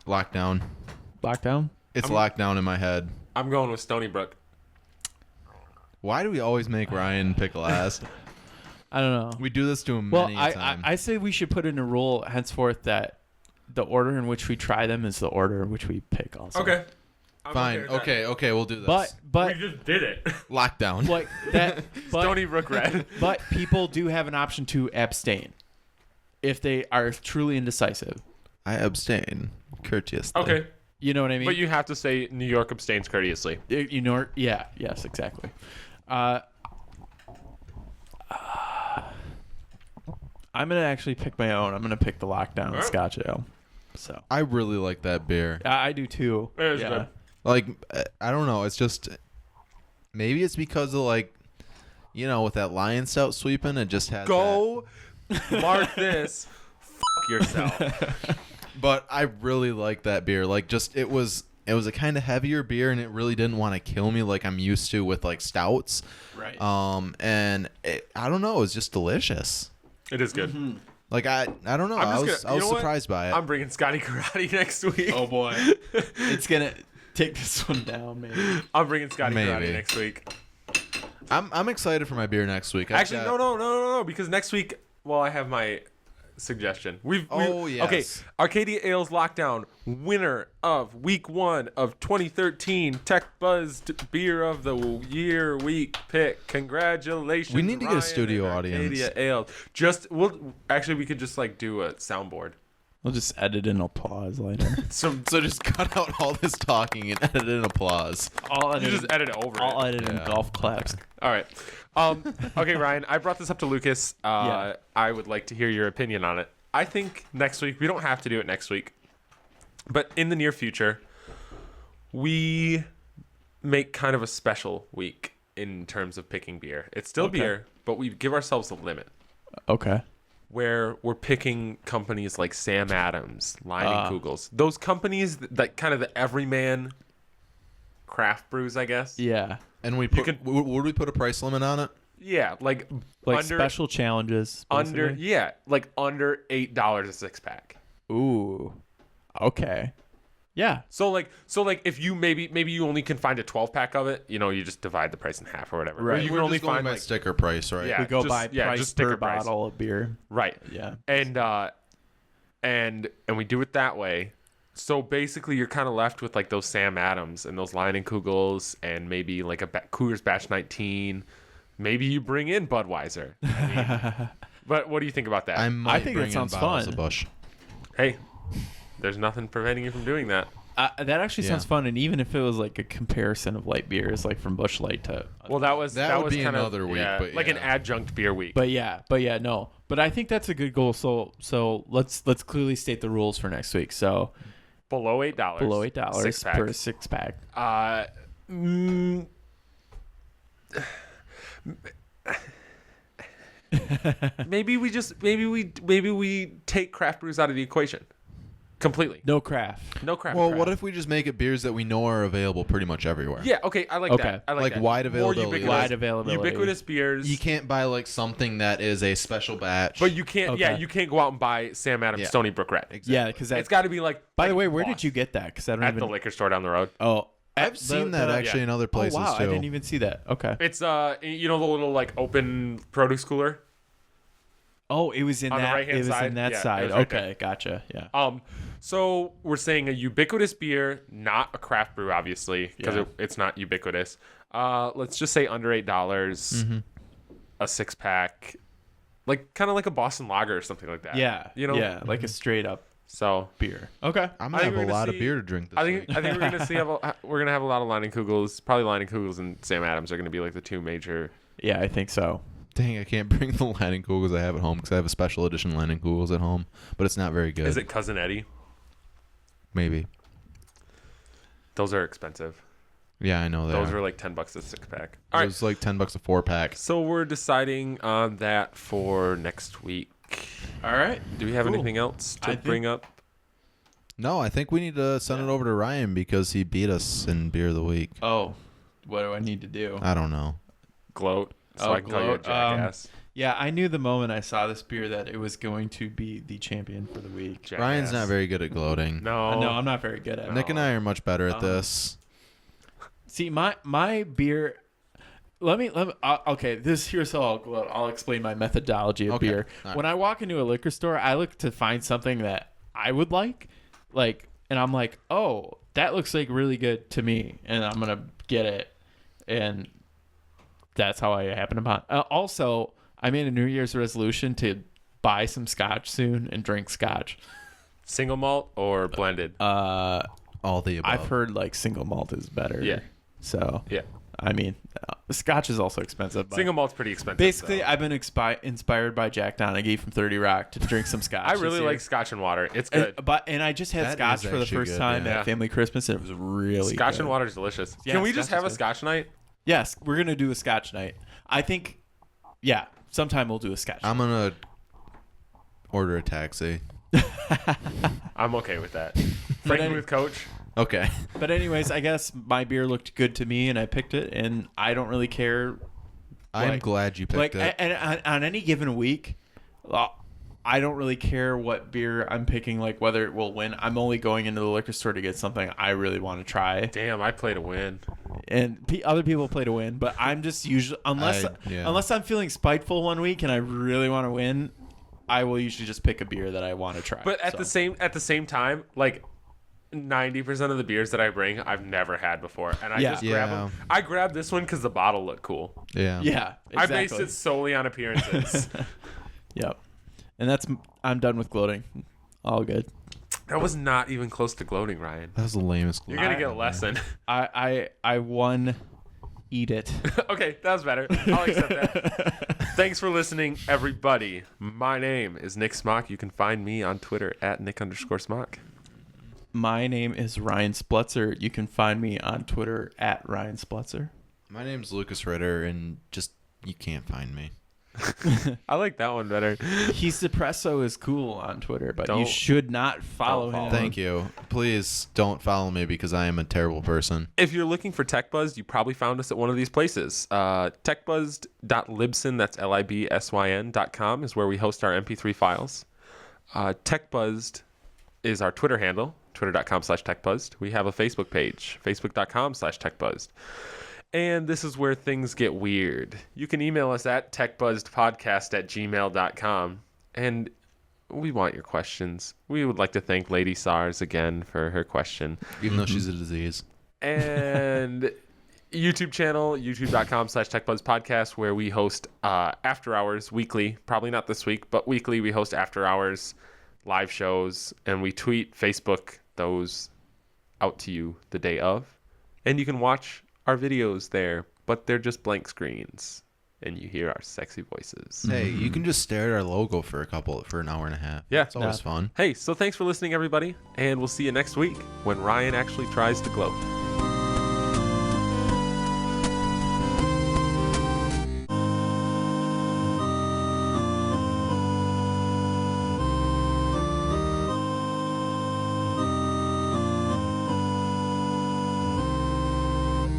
Lockdown. Lockdown. It's locked down in my head. I'm going with Stony Brook. Why do we always make Ryan pick last? I don't know. We do this to him Well, many I a time. I say we should put in a rule henceforth that the order in which we try them is the order in which we pick also. Okay. I'm Fine. with that. Okay, we'll do this. But we just did it. Lockdown. like that Stony Brook Red. but people do have an option to abstain if they are truly indecisive. I abstain. Courteously. Okay. You know what I mean? But you have to say New York abstains courteously. You know, yeah, yes, exactly. I'm gonna actually pick my own. I'm gonna pick the Lockdown Alright. Scotch Ale. So I really like that beer. I do too. It is good. Like, I don't know. It's just maybe it's because of like, with that Lion Stout sweeping, it just has Go mark this. Fuck yourself. that. But I really like that beer. Like, just it was a kind of heavier beer, and it really didn't want to kill me like I'm used to with like stouts. Right. And I don't know. It was just delicious. It is good. Like I don't know. I was surprised by it. I'm bringing Scotty Karate next week. Oh boy, it's gonna take this one down, maybe. I'm bringing Scotty Karate Maybe. next week. I'm excited for my beer next week. I've Actually, got- no, because next week, well, I have my suggestion. Okay, yes. Arcadia Ales Lockdown, winner of week 1 of 2013 TechBuzzed Beer of the Year week pick. Congratulations. We need to get a Ryan studio and audience. Arcadia Ales. We could just like do a soundboard. We'll just edit in applause later. So just cut out all this talking and edit in applause. I'll You edit. just edit it over I'll it. edit in Yeah. golf claps. All right. Okay, Ryan, I brought this up to Lucas. Yeah. I would like to hear your opinion on it. I think next week, we don't have to do it next week, but in the near future, we make kind of a special week in terms of picking beer. It's still Okay. beer, but we give ourselves a limit Okay. where we're picking companies like Sam Adams, Leinenkugels, those companies that kind of the everyman craft brews, I guess. Yeah. And we can- would we put a price limit on it? Yeah, like Like under special challenges. under basically? yeah, like under $8 a 6-pack. Ooh. Okay. Yeah. So like if you maybe you only can find a 12-pack of it, you just divide the price in half or whatever. Or Right. you We're can only just going find by like sticker price, right? Yeah. We go just- by yeah, price just sticker per price. bottle of beer. right. Yeah. And we do it that way. So basically you're kind of left with like those Sam Adams and those Leinenkugels and maybe like a Coors Batch 19. Maybe you bring in Budweiser. But what do you think about that? I might think bring that sounds in bottles fun. of Busch. Hey, there's nothing preventing you from doing that. That actually Yeah. sounds fun, and even if it was like a comparison of light beers, like from Busch Light to, Well, that was would be kind of another week, but like an yeah. adjunct beer week. but no. But I think that's a good goal. So let's clearly state the rules for next week. So below $8. below $8 6-pack. per 6-pack. maybe we take craft brews out of the equation completely. No craft. No craft. Well, what if we just make it beers that we know are available pretty much everywhere? Yeah, okay, I like Okay. that. I Like that. wide More availability. Wide availability. Ubiquitous beers. You can't buy like something that is a special batch. But you can't. Okay. Yeah, you can't go out and buy Sam Adams Yeah. Stony Brook Red. Exactly. Yeah, because It's got to be like. By like the way, where Loch did you get that? Because I don't at even. the liquor store down the road? Oh, I've seen that actually in other places oh wow, too. I didn't even see that. Okay. It's you know the little like open produce cooler. Oh, it was in On the that. right-hand It was side? in that Yeah, it side. was right Okay, there. gotcha. Yeah. So we're saying a ubiquitous beer, not a craft brew, obviously, because Yeah. it's not ubiquitous. Let's just say under $8, a 6-pack, like kind of like a Boston Lager or something like that. Yeah. you know. Yeah, like a straight up So beer. Okay. I'm I gonna think have we're a gonna lot see- of beer to drink this I week. think we're gonna see we're gonna have a lot of Leinenkugels. Probably Leinenkugels and Sam Adams are gonna be like the two major. Yeah, I think so. Dang, I can't bring the Leinenkugels I have at home because I have a special edition Leinenkugels at home, but it's not very good. Is it Cousin Eddie? Maybe. Those are expensive. Yeah, I know they Those are. are like $10 a 6-pack. It was like $10 a 4-pack. So we're deciding on that for next week. All right. Do we have Cool. anything else to I think- bring up? No, I think we need to send it over to Ryan because he beat us in beer of the week. Oh, what do I need to do? I don't know. Gloat. So Oh, I can call you a gloat. jackass. Yeah, I knew the moment I saw this beer that it was going to be the champion for the week. Jackass. Ryan's not very good at gloating. No. No, I'm not very good at it. Nick and I are much better at this. See, my beer. Let me. Okay, here's how I'll explain my methodology of Okay, beer. all right. When I walk into a liquor store, I look to find something that I would like, and I'm like, oh, that looks like really good to me, and I'm gonna get it, and that's how I happen upon. Also, I made a New Year's resolution to buy some Scotch soon and drink Scotch. Single malt or blended? All the above. I've heard like single malt is better. Yeah. So Yeah. I mean, Scotch is also expensive. But Single malt's pretty expensive. basically, though. I've been inspired by Jack Donaghy from 30 Rock to drink some Scotch. I this really year. like Scotch and water. It's good. And I just had That Scotch is for the actually first good, time yeah. at family Christmas, and it was really Scotch good. and water is delicious. Yeah, Can we just Scotch have a is good. Scotch night? Yes, we're gonna do a Scotch night. I think, yeah, sometime we'll do a Scotch. I'm going to order a taxi. I'm okay with that. Frankie with Coach. Okay. But anyways, I guess my beer looked good to me, and I picked it, and I don't really care. I'm Like- glad you picked it. And on any given week, I don't really care what beer I'm picking, like whether it will win. I'm only going into the liquor store to get something I really want to try. Damn, I play to win. And other people play to win, but I'm just usually unless I'm feeling spiteful one week and I really want to win, I will usually just pick a beer that I want to try. But at the same time, like 90% of the beers that I bring, I've never had before, and I Yeah. just grab them. I grabbed this one because the bottle looked cool. Yeah. yeah, exactly. I based it solely on appearances. Yep. And I'm done with gloating. All good. That was not even close to gloating, Ryan. That was the lamest. You're gonna get a lesson. I won. Eat it. Okay, that was better. I'll accept that. Thanks for listening, everybody. My name is Nick Smock. You can find me on Twitter at Nick_Smock. My name is Ryan Spletzer. You can find me on Twitter at Ryan Spletzer. My name's Lucas Ritter, and just you can't find me. I like that one better. He's Depresso is cool on Twitter, but you Don't- should not follow don't him. Thank you. Please don't follow me because I am a terrible person. If you're looking for TechBuzzed, you probably found us at one of these places. TechBuzzed.libsyn, that's LIBSYN.com, is where we host our MP3 files. TechBuzzed is our Twitter handle, twitter.com/TechBuzzed. We have a Facebook page, facebook.com/TechBuzzed. And this is where things get weird. You can email us at techbuzzedpodcast@gmail.com. And we want your questions. We would like to thank Lady SARS again for her question. Even though she's a disease. And YouTube channel, youtube.com/TechBuzzedPodcast, where we host after hours weekly. Probably not this week, but weekly we host after hours live shows. And we tweet, Facebook those out to you the day of. And you can watch our videos there, but they're just blank screens, and you hear our sexy voices. Hey, you can just stare at our logo for an hour and a half. Yeah. It's always fun. Hey, so thanks for listening, everybody, and we'll see you next week when Ryan actually tries to gloat.